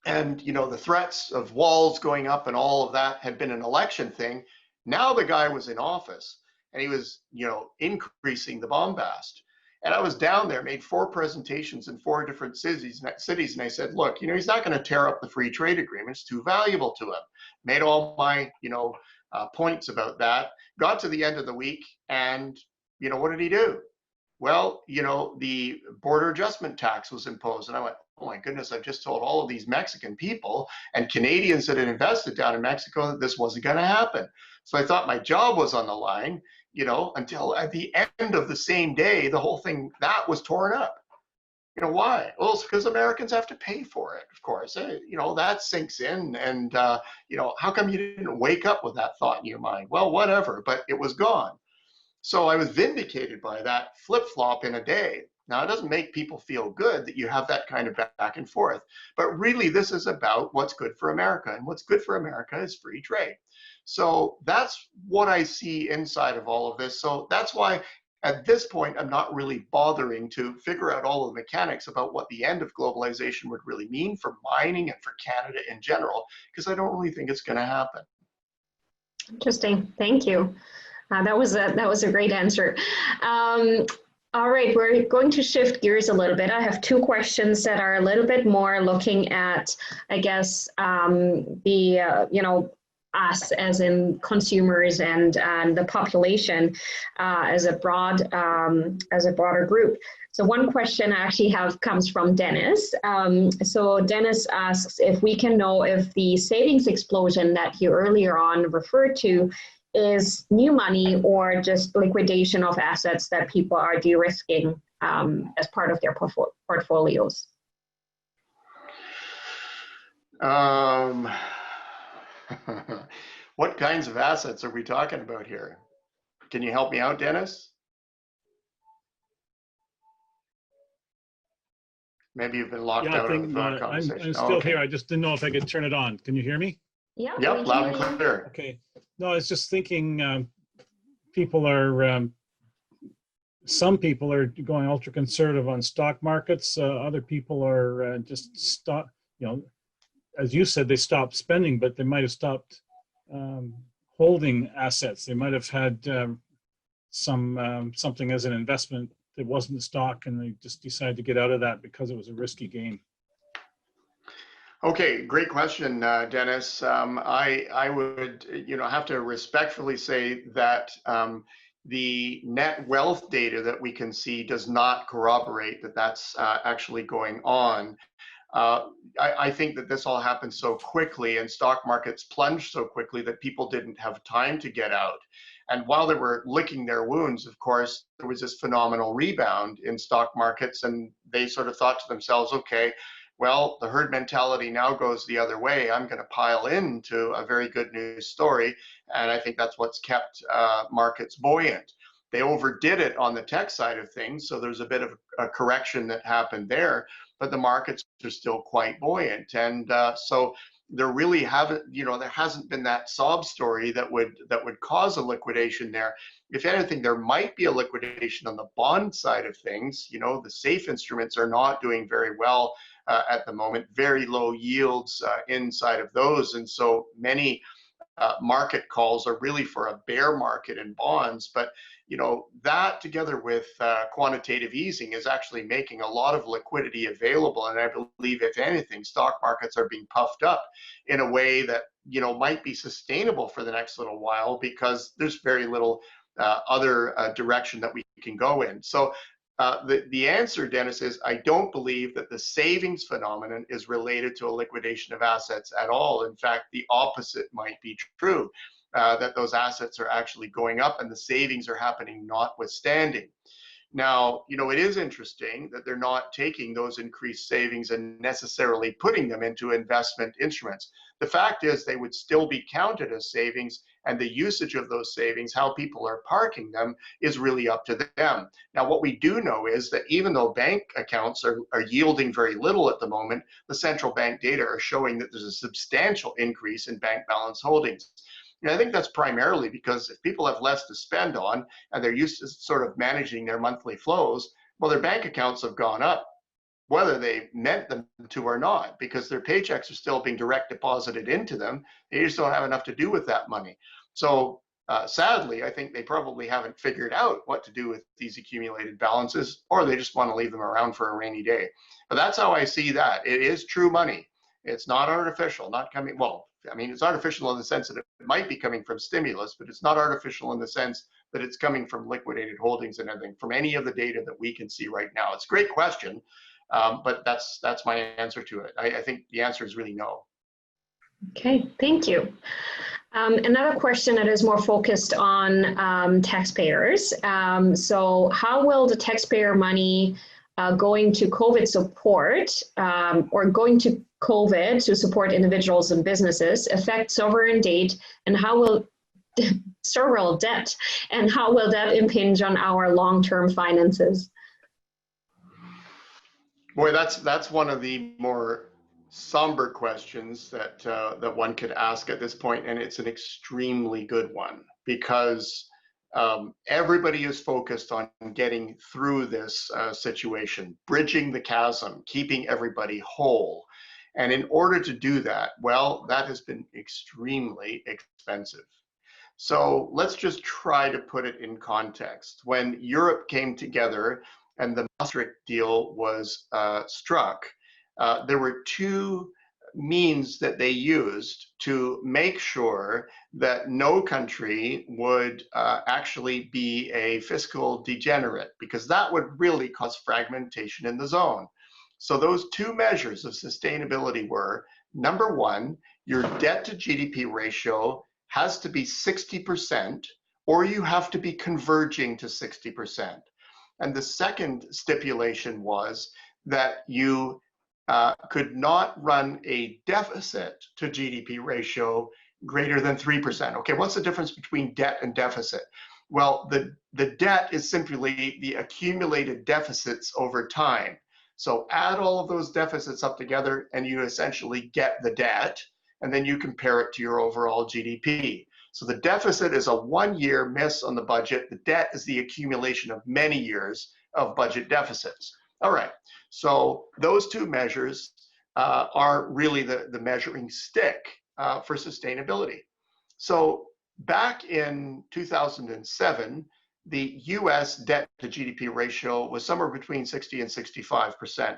And, you know, the threats of walls going up and all of that had been an election thing. Now the guy was in office and he was, you know, increasing the bombast. And I was down there, made 4 presentations in 4 different cities. And I said, look, you know, he's not going to tear up the free trade agreement. It's too valuable to him. Made all my, you know, points about that. Got to the end of the week and, you know, what did he do? Well, you know, the border adjustment tax was imposed. And I went, oh my goodness, I've just told all of these Mexican people and Canadians that had invested down in Mexico that this wasn't going to happen. So I thought my job was on the line, you know, until at the end of the same day, the whole thing, that was torn up. You know, why? Well, it's because Americans have to pay for it, of course. You know, that sinks in. And, you know, how come you didn't wake up with that thought in your mind? Well, whatever, but it was gone. So I was vindicated by that flip-flop in a day. Now, it doesn't make people feel good that you have that kind of back and forth, but really this is about what's good for America, and what's good for America is free trade. So that's what I see inside of all of this. So that's why at this point, I'm not really bothering to figure out all of the mechanics about what the end of globalization would really mean for mining and for Canada in general, because I don't really think it's going to happen. Interesting, thank you. That was a great answer. All right, we're going to shift gears a little bit. I have 2 questions that are a little bit more looking at, I guess, you know, us as in consumers and the population as a broader group. So one question I actually have comes from Dennis. So Dennis asks if we can know if the savings explosion that you earlier on referred to is new money or just liquidation of assets that people are de-risking as part of their portfolios? What kinds of assets are we talking about here? Can you help me out, Dennis? Maybe you've been locked out of the conversation. I'm still here. I just didn't know if I could turn it on. Can you hear me? Yeah. Yep, loud and clear. Okay. No, I was just thinking people are, some people are going ultra conservative on stock markets. Other people are just stop, as you said, they stopped spending, but they might have stopped holding assets. They might have had something as an investment that wasn't stock, and they just decided to get out of that because it was a risky game. Okay, great question, Dennis. I would, have to respectfully say that the net wealth data that we can see does not corroborate that that's actually going on. I think that this all happened so quickly and stock markets plunged so quickly that people didn't have time to get out. And while they were licking their wounds, of course, there was this phenomenal rebound in stock markets, and they sort of thought to themselves, okay, well, the herd mentality now goes the other way. I'm going to pile into a very good news story. And I think that's what's kept markets buoyant. They overdid it on the tech side of things, so there's a bit of a correction that happened there, but the markets are still quite buoyant. And so there really there hasn't been that sob story that would cause a liquidation there. If anything, there might be a liquidation on the bond side of things. The safe instruments are not doing very well at the moment, very low yields inside of those. And so many market calls are really for a bear market in bonds. But that together with quantitative easing is actually making a lot of liquidity available. And I believe, if anything, stock markets are being puffed up in a way that, might be sustainable for the next little while, because there's very little other direction that we can go in. So the answer, Dennis, is I don't believe that the savings phenomenon is related to a liquidation of assets at all. In fact, the opposite might be true. That those assets are actually going up and the savings are happening notwithstanding. Now, it is interesting that they're not taking those increased savings and necessarily putting them into investment instruments. The fact is they would still be counted as savings, and the usage of those savings, how people are parking them, is really up to them. Now, what we do know is that even though bank accounts are yielding very little at the moment, the central bank data are showing that there's a substantial increase in bank balance holdings. And I think that's primarily because if people have less to spend on and they're used to sort of managing their monthly flows, well, their bank accounts have gone up, whether they meant them to or not, because their paychecks are still being direct deposited into them. They just don't have enough to do with that money. So sadly, I think they probably haven't figured out what to do with these accumulated balances, or they just want to leave them around for a rainy day. But that's how I see that. It is true money. It's not artificial, not coming, well, I mean, it's artificial in the sense that it might be coming from stimulus, but it's not artificial in the sense that it's coming from liquidated holdings and everything, from any of the data that we can see right now. It's a great question, but that's my answer to it. I think the answer is really no. Okay, thank you. Another question that is more focused on taxpayers. So how will the taxpayer money going to COVID support or going to COVID to support individuals and businesses affect sovereign debt, and how will debt, and how will that impinge on our long-term finances? Boy, that's one of the more somber questions that that one could ask at this point, and it's an extremely good one, because everybody is focused on getting through this situation, bridging the chasm, keeping everybody whole. And in order to do that, well, that has been extremely expensive. So let's just try to put it in context. When Europe came together and the Maastricht deal was struck, there were two means that they used to make sure that no country would actually be a fiscal degenerate, because that would really cause fragmentation in the zone. So those two measures of sustainability were, number one, your debt to GDP ratio has to be 60%, or you have to be converging to 60%. And the second stipulation was that you could not run a deficit to GDP ratio greater than 3%. Okay, what's the difference between debt and deficit? Well, the debt is simply the accumulated deficits over time. So add all of those deficits up together and you essentially get the debt, and then you compare it to your overall GDP. So the deficit is a 1-year miss on the budget. The debt is the accumulation of many years of budget deficits. All right, so those two measures are really the measuring stick for sustainability. So back in 2007, the US debt to GDP ratio was somewhere between 60 and 65%.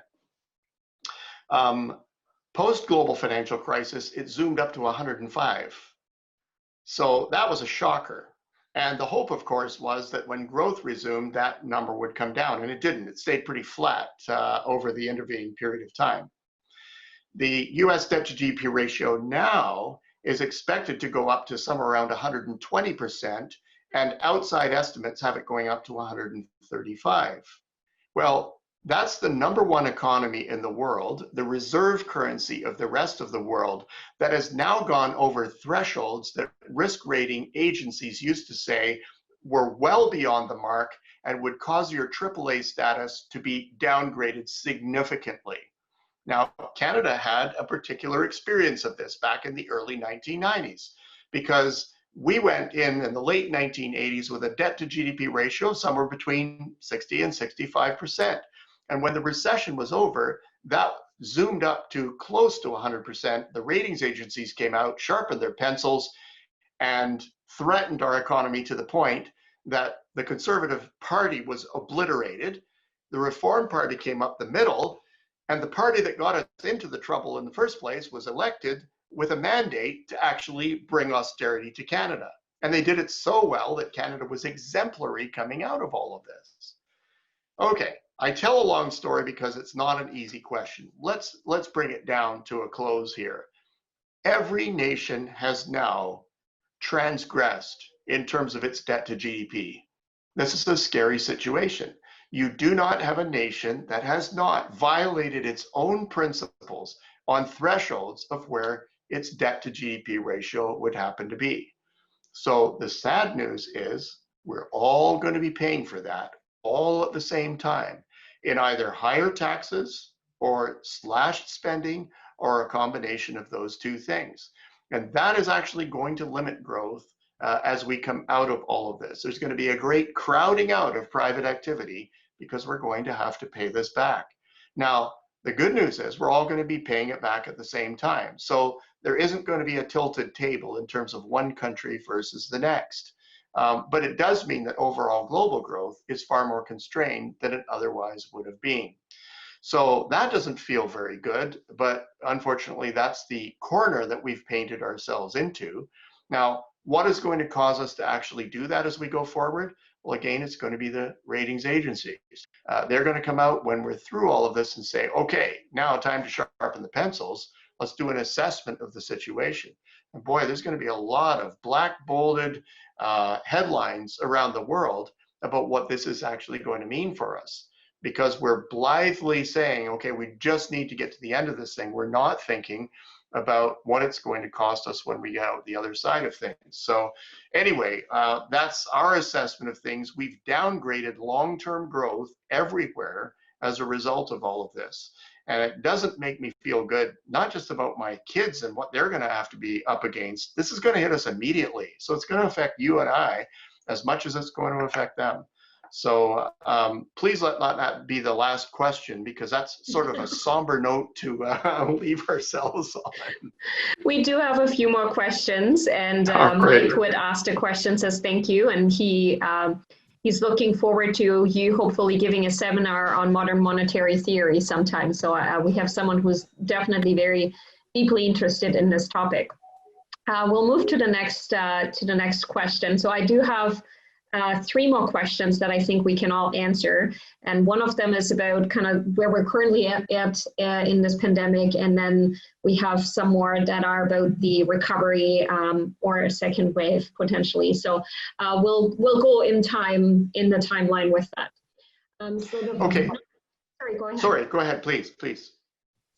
Post-global financial crisis, it zoomed up to 105. So that was a shocker. And the hope, of course, was that when growth resumed, that number would come down, and it didn't. It stayed pretty flat over the intervening period of time. The US debt to GDP ratio now is expected to go up to somewhere around 120%, and outside estimates have it going up to 135. Well, that's the #1 economy in the world, the reserve currency of the rest of the world, that has now gone over thresholds that risk rating agencies used to say were well beyond the mark and would cause your AAA status to be downgraded significantly. Now, Canada had a particular experience of this back in the early 1990s, because we went in the late 1980s with a debt to GDP ratio somewhere between 60 and 65%. And when the recession was over, that zoomed up to close to 100%. The ratings agencies came out, sharpened their pencils, and threatened our economy to the point that the Conservative Party was obliterated. The Reform Party came up the middle, and the party that got us into the trouble in the first place was elected with a mandate to actually bring austerity to Canada. And they did it so well that Canada was exemplary coming out of all of this. Okay, I tell a long story because it's not an easy question. Let's bring it down to a close here. Every nation has now transgressed in terms of its debt to GDP. This is a scary situation. You do not have a nation that has not violated its own principles on thresholds of where its debt to GDP ratio would happen to be. So the sad news is we're all going to be paying for that all at the same time in either higher taxes or slashed spending or a combination of those two things. And that is actually going to limit growth as we come out of all of this. There's going to be a great crowding out of private activity because we're going to have to pay this back. Now, the good news is we're all going to be paying it back at the same time. So there isn't going to be a tilted table in terms of one country versus the next. But it does mean that overall global growth is far more constrained than it otherwise would have been. So that doesn't feel very good, but unfortunately that's the corner that we've painted ourselves into. Now, what is going to cause us to actually do that as we go forward? Well, again, it's going to be the ratings agencies. They're going to come out when we're through all of this and say, okay, now time to sharpen the pencils. Let's do an assessment of the situation. And boy, there's going to be a lot of black bolded headlines around the world about what this is actually going to mean for us, because we're blithely saying, okay, we just need to get to the end of this thing. We're not thinking about what it's going to cost us when we get out the other side of things. So anyway, that's our assessment of things. We've downgraded long-term growth everywhere as a result of all of this. And it doesn't make me feel good, not just about my kids and what they're going to have to be up against. This is going to hit us immediately. So it's going to affect you and I as much as it's going to affect them. So please let that be the last question, because that's sort of a somber note to leave ourselves on. We do have a few more questions, and Mike would ask a question, says thank you, and he's looking forward to you hopefully giving a seminar on modern monetary theory sometime. So we have someone who's definitely very deeply interested in this topic. We'll move to the next question. So I do have three more questions that I think we can all answer. And one of them is about kind of where we're currently at in this pandemic. And then we have some more that are about the recovery or a second wave potentially. So we'll go in the timeline with that. Okay. Sorry, go ahead. Sorry, go ahead, please.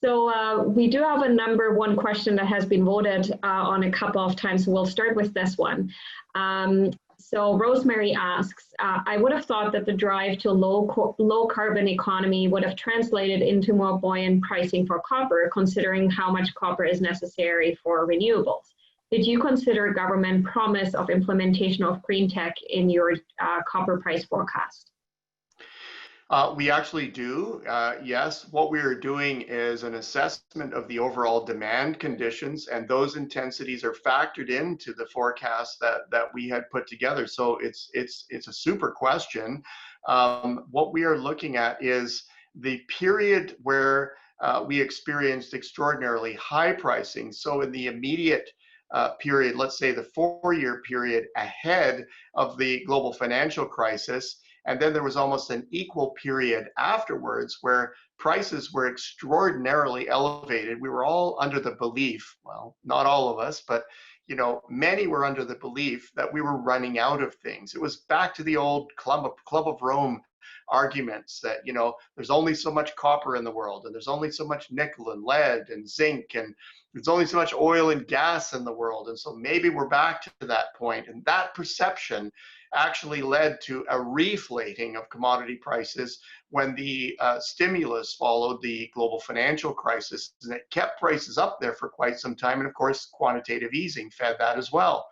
So we do have a number one question that has been voted on a couple of times. So we'll start with this one. So Rosemary asks, I would have thought that the drive to low carbon economy would have translated into more buoyant pricing for copper, considering how much copper is necessary for renewables. Did you consider government promise of implementation of green tech in your copper price forecast? We actually do, yes. What we are doing is an assessment of the overall demand conditions, and those intensities are factored into the forecast that we had put together. So it's a super question. What we are looking at is the period where we experienced extraordinarily high pricing. So in the immediate period, let's say the 4-year period ahead of the global financial crisis, and then there was almost an equal period afterwards where prices were extraordinarily elevated. We were all under the belief, well, not all of us, but many were under the belief that we were running out of things. It was back to the old Club of Rome arguments that, there's only so much copper in the world, and there's only so much nickel and lead and zinc, and there's only so much oil and gas in the world. And so maybe we're back to that point. And that perception actually led to a reflating of commodity prices when the stimulus followed the global financial crisis, and it kept prices up there for quite some time. And of course, quantitative easing fed that as well.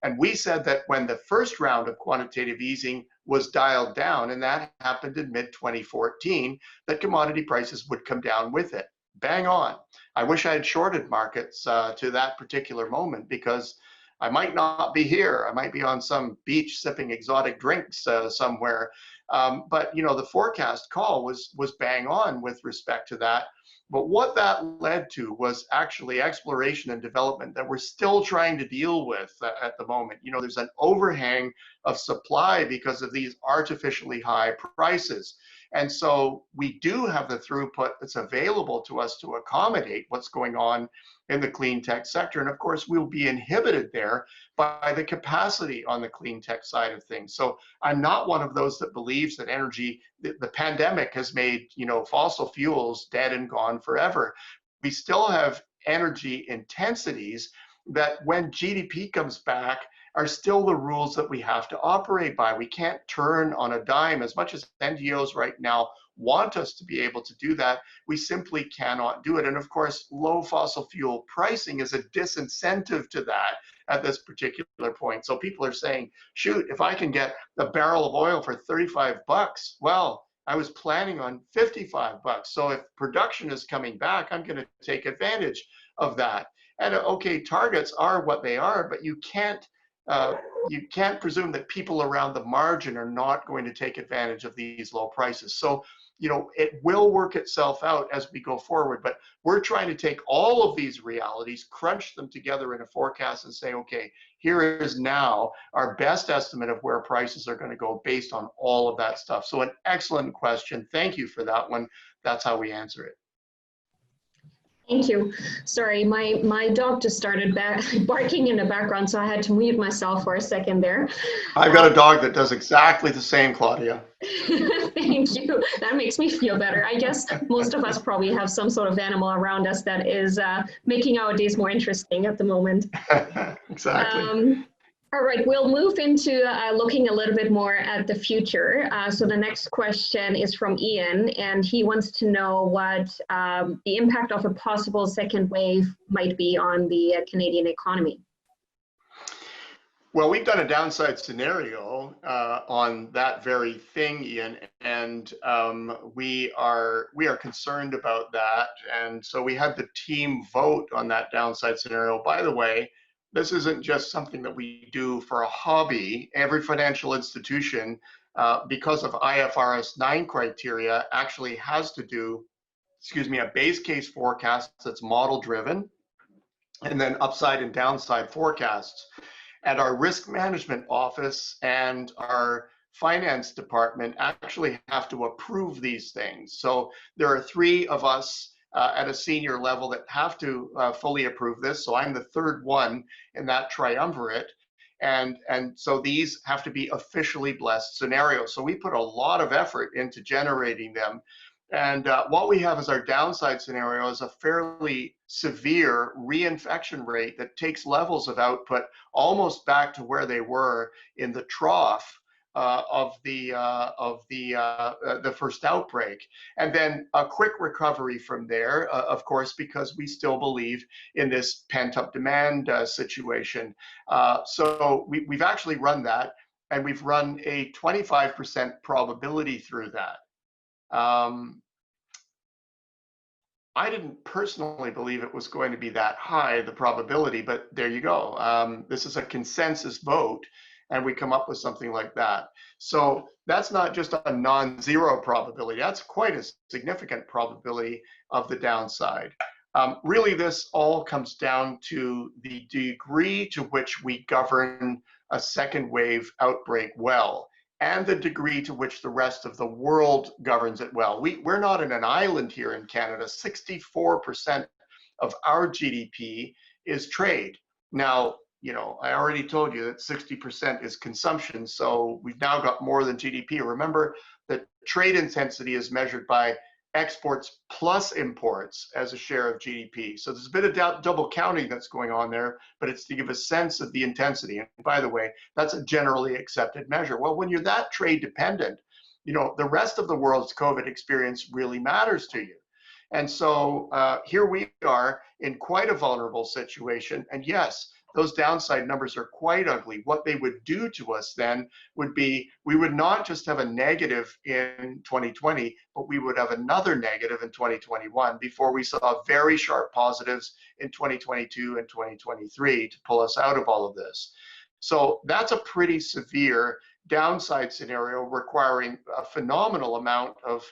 And we said that when the first round of quantitative easing was dialed down, and that happened in mid-2014, that commodity prices would come down with it. Bang on. I wish I had shorted markets to that particular moment, because I might not be here. I might be on some beach sipping exotic drinks somewhere. But the forecast call was bang on with respect to that. But what that led to was actually exploration and development that we're still trying to deal with at the moment. There's an overhang of supply because of these artificially high prices. And so we do have the throughput that's available to us to accommodate what's going on in the clean tech sector. And of course, we'll be inhibited there by the capacity on the clean tech side of things. So I'm not one of those that believes that energy, the pandemic has made, fossil fuels dead and gone forever. We still have energy intensities that when GDP comes back are still the rules that we have to operate by. We can't turn on a dime. As much as NGOs right now want us to be able to do that, we simply cannot do it. And of course, low fossil fuel pricing is a disincentive to that at this particular point. So people are saying, shoot, if I can get a barrel of oil for 35 bucks, well, I was planning on 55 bucks. So if production is coming back, I'm going to take advantage of that. And okay, targets are what they are, but you can't presume that people around the margin are not going to take advantage of these low prices. So, it will work itself out as we go forward, but we're trying to take all of these realities, crunch them together in a forecast and say, okay, here is now our best estimate of where prices are going to go based on all of that stuff. So an excellent question. Thank you for that one. That's how we answer it. Thank you. Sorry, my dog just started barking in the background, so I had to mute myself for a second there. I've got a dog that does exactly the same, Claudia. Thank you. That makes me feel better. I guess most of us probably have some sort of animal around us that is making our days more interesting at the moment. Exactly. All right, we'll move into looking a little bit more at the future. So the next question is from Ian, and he wants to know what the impact of a possible second wave might be on the Canadian economy. Well, we've done a downside scenario on that very thing, Ian, and we are concerned about that. And so we had the team vote on that downside scenario. By the way, this isn't just something that we do for a hobby. Every financial institution, because of IFRS 9 criteria, actually has to do, a base case forecast that's model driven, and then upside and downside forecasts. And our risk management office and our finance department actually have to approve these things. So there are 3 of us at a senior level that have to fully approve this. So I'm the 3rd one in that triumvirate. And so these have to be officially blessed scenarios. So we put a lot of effort into generating them. And what we have as our downside scenario is a fairly severe reinfection rate that takes levels of output almost back to where they were in the trough of the first outbreak, and then a quick recovery from there, of course, because we still believe in this pent-up demand situation. So we've actually run that, and we've run a 25% probability through that. I didn't personally believe it was going to be that high, the probability, but there you go. This is a consensus vote, and we come up with something like that. So that's not just a non-zero probability, that's quite a significant probability of the downside. Really, this all comes down to the degree to which we govern a second wave outbreak well, and the degree to which the rest of the world governs it well. We're not in an island here in Canada. 64% of our GDP is trade. Now, you know, I already told you that 60% is consumption, so we've now got more than GDP. Remember that trade intensity is measured by exports plus imports as a share of GDP. So there's a bit of double counting that's going on there, but it's to give a sense of the intensity. And by the way, that's a generally accepted measure. Well, when you're that trade dependent, you know, the rest of the world's COVID experience really matters to you. And so here we are in quite a vulnerable situation. And yes, those downside numbers are quite ugly. What they would do to us then would be, we would not just have a negative in 2020, but we would have another negative in 2021 before we saw very sharp positives in 2022 and 2023 to pull us out of all of this. So that's a pretty severe downside scenario requiring a phenomenal amount of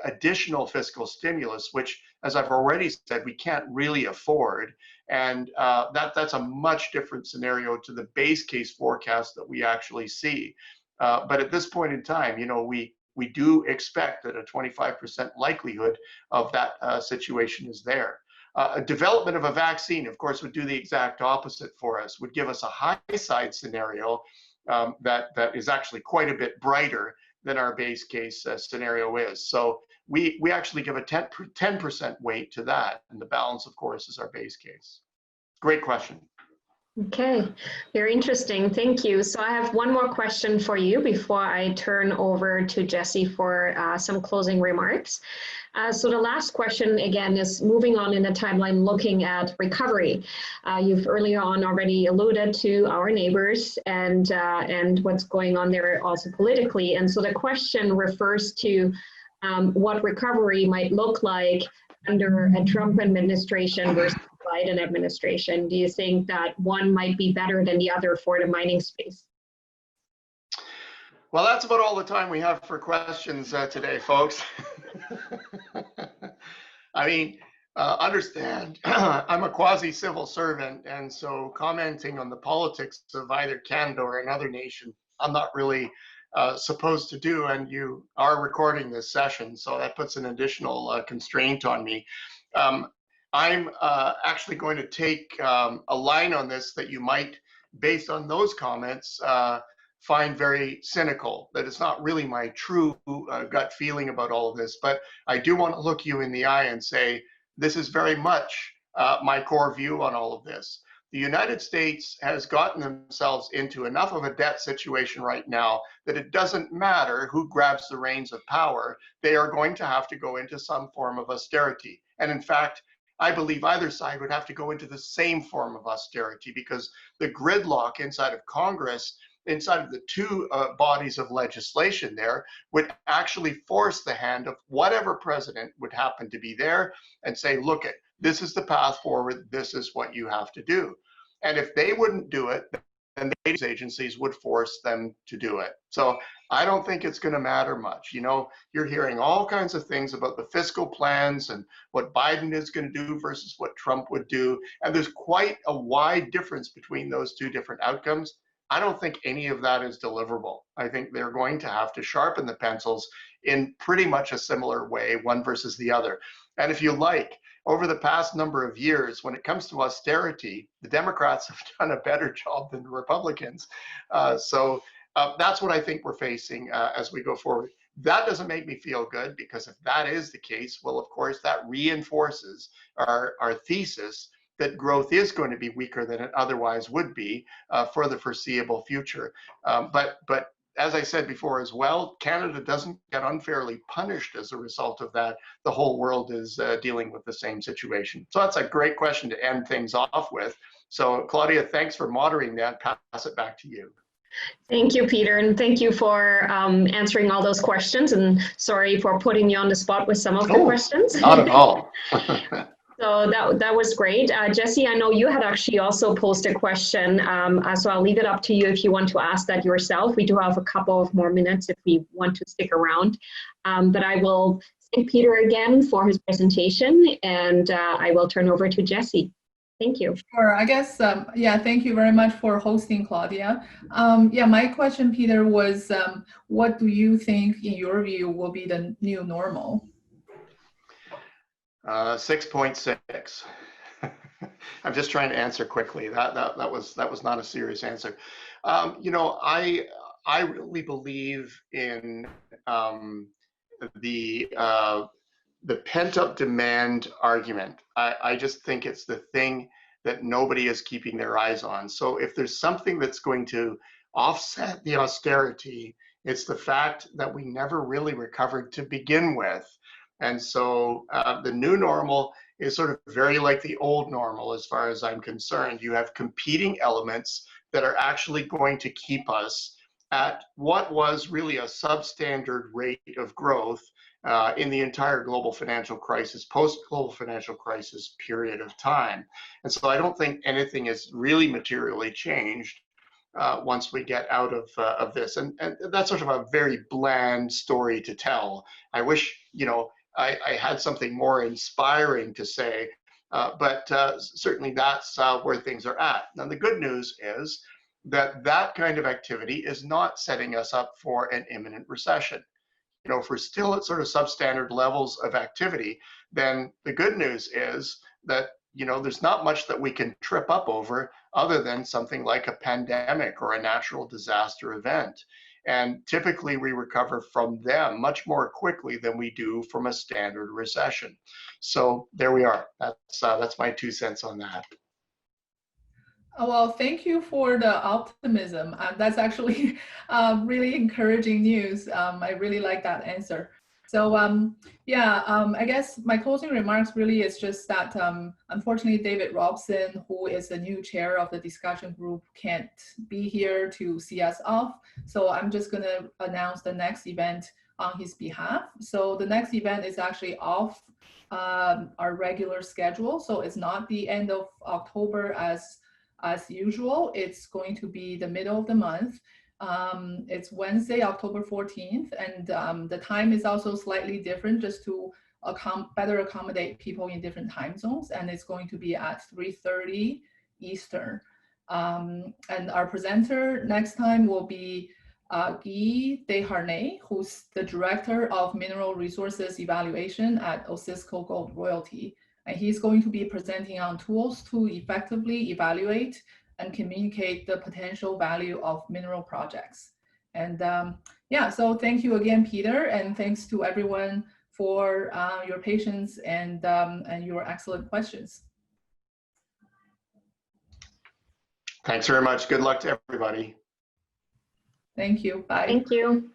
additional fiscal stimulus, which, as I've already said, we can't really afford. And that's a much different scenario to the base case forecast that we actually see. But at this point in time, you know, we do expect that a 25% likelihood of that situation is there. A development of a vaccine, of course, would do the exact opposite for us, would give us a high side scenario that is actually quite a bit brighter than our base case scenario is. So we actually give a 10% weight to that, and the balance, of course, is our base case. Great question. Okay, very interesting. Thank you. So I have one more question for you before I turn over to Jesse for some closing remarks. So the last question, again, is moving on in the timeline, looking at recovery. You've earlier on already alluded to our neighbors and what's going on there also politically. And so the question refers to what recovery might look like under a Trump administration versus Biden administration. Do you think that one might be better than the other for the mining space? Well, that's about all the time we have for questions today, folks. I mean, understand, I'm a quasi-civil servant, and so commenting on the politics of either Canada or another nation, I'm not really supposed to do, and you are recording this session, so that puts an additional constraint on me. I'm actually going to take a line on this that you might, based on those comments, find very cynical, that it's not really my true gut feeling about all of this, but I do want to look you in the eye and say, this is very much my core view on all of this. The United States has gotten themselves into enough of a debt situation right now that it doesn't matter who grabs the reins of power, they are going to have to go into some form of austerity. And in fact, I believe either side would have to go into the same form of austerity, because the gridlock inside of Congress, inside of the two bodies of legislation there, would actually force the hand of whatever president would happen to be there and say, look, this is the path forward, this is what you have to do. And if they wouldn't do it, then the agencies would force them to do it. So I don't think it's going to matter much. You know, you're hearing all kinds of things about the fiscal plans and what Biden is going to do versus what Trump would do. And there's quite a wide difference between those two different outcomes. I don't think any of that is deliverable. I think they're going to have to sharpen the pencils in pretty much a similar way, one versus the other. And if you like, over the past number of years, when it comes to austerity, the Democrats have done a better job than the Republicans. So that's what I think we're facing as we go forward. That doesn't make me feel good, because if that is the case, well, of course, that reinforces our thesis that growth is going to be weaker than it otherwise would be for the foreseeable future. But as I said before as well, Canada doesn't get unfairly punished as a result of that. The whole world is dealing with the same situation. So that's a great question to end things off with. So Claudia, thanks for moderating that. Pass it back to you. Thank you, Peter, and thank you for answering all those questions, and sorry for putting you on the spot with some of the questions. Not at all. So that was great. Jesse, I know you had actually also posted a question, so I'll leave it up to you if you want to ask that yourself. We do have a couple of more minutes if we want to stick around, but I will thank Peter again for his presentation, and I will turn over to Jesse. Thank you. Sure. I guess, yeah, thank you very much for hosting, Claudia. Yeah, my question, Peter, was what do you think, in your view, will be the new normal? 6.6. I'm just trying to answer quickly. That was not a serious answer. You know, I really believe in the pent-up demand argument. I just think it's the thing that nobody is keeping their eyes on. So if there's something that's going to offset the austerity, it's the fact that we never really recovered to begin with. And so the new normal is sort of very like the old normal as far as I'm concerned. You have competing elements that are actually going to keep us at what was really a substandard rate of growth in the entire global financial crisis, post-global financial crisis period of time. And so I don't think anything has really materially changed once we get out of this. And that's sort of a very bland story to tell. I wish, you know, I had something more inspiring to say, but certainly that's where things are at. Now, the good news is that that kind of activity is not setting us up for an imminent recession. You know, if we're still at sort of substandard levels of activity, then the good news is that, you know, there's not much that we can trip up over other than something like a pandemic or a natural disaster event. And typically we recover from them much more quickly than we do from a standard recession. So there we are. That's my 2 cents on that. Well, thank you for the optimism. That's actually really encouraging news. I really like that answer. So yeah, I guess my closing remarks really is just that unfortunately David Robson, who is the new chair of the discussion group, can't be here to see us off. So I'm just going to announce the next event on his behalf. So the next event is actually off our regular schedule. So it's not the end of October as usual. It's going to be the middle of the month. It's Wednesday, October 14th, and the time is also slightly different just to better accommodate people in different time zones, and it's going to be at 3:30 Eastern. And our presenter next time will be Guy Desharnais, who's the Director of Mineral Resources Evaluation at Osisko Gold Royalty. And he's going to be presenting on tools to effectively evaluate and communicate the potential value of mineral projects. And yeah, so thank you again, Peter, and thanks to everyone for your patience and your excellent questions. Thanks very much. Good luck to everybody. Thank you. Bye. Thank you.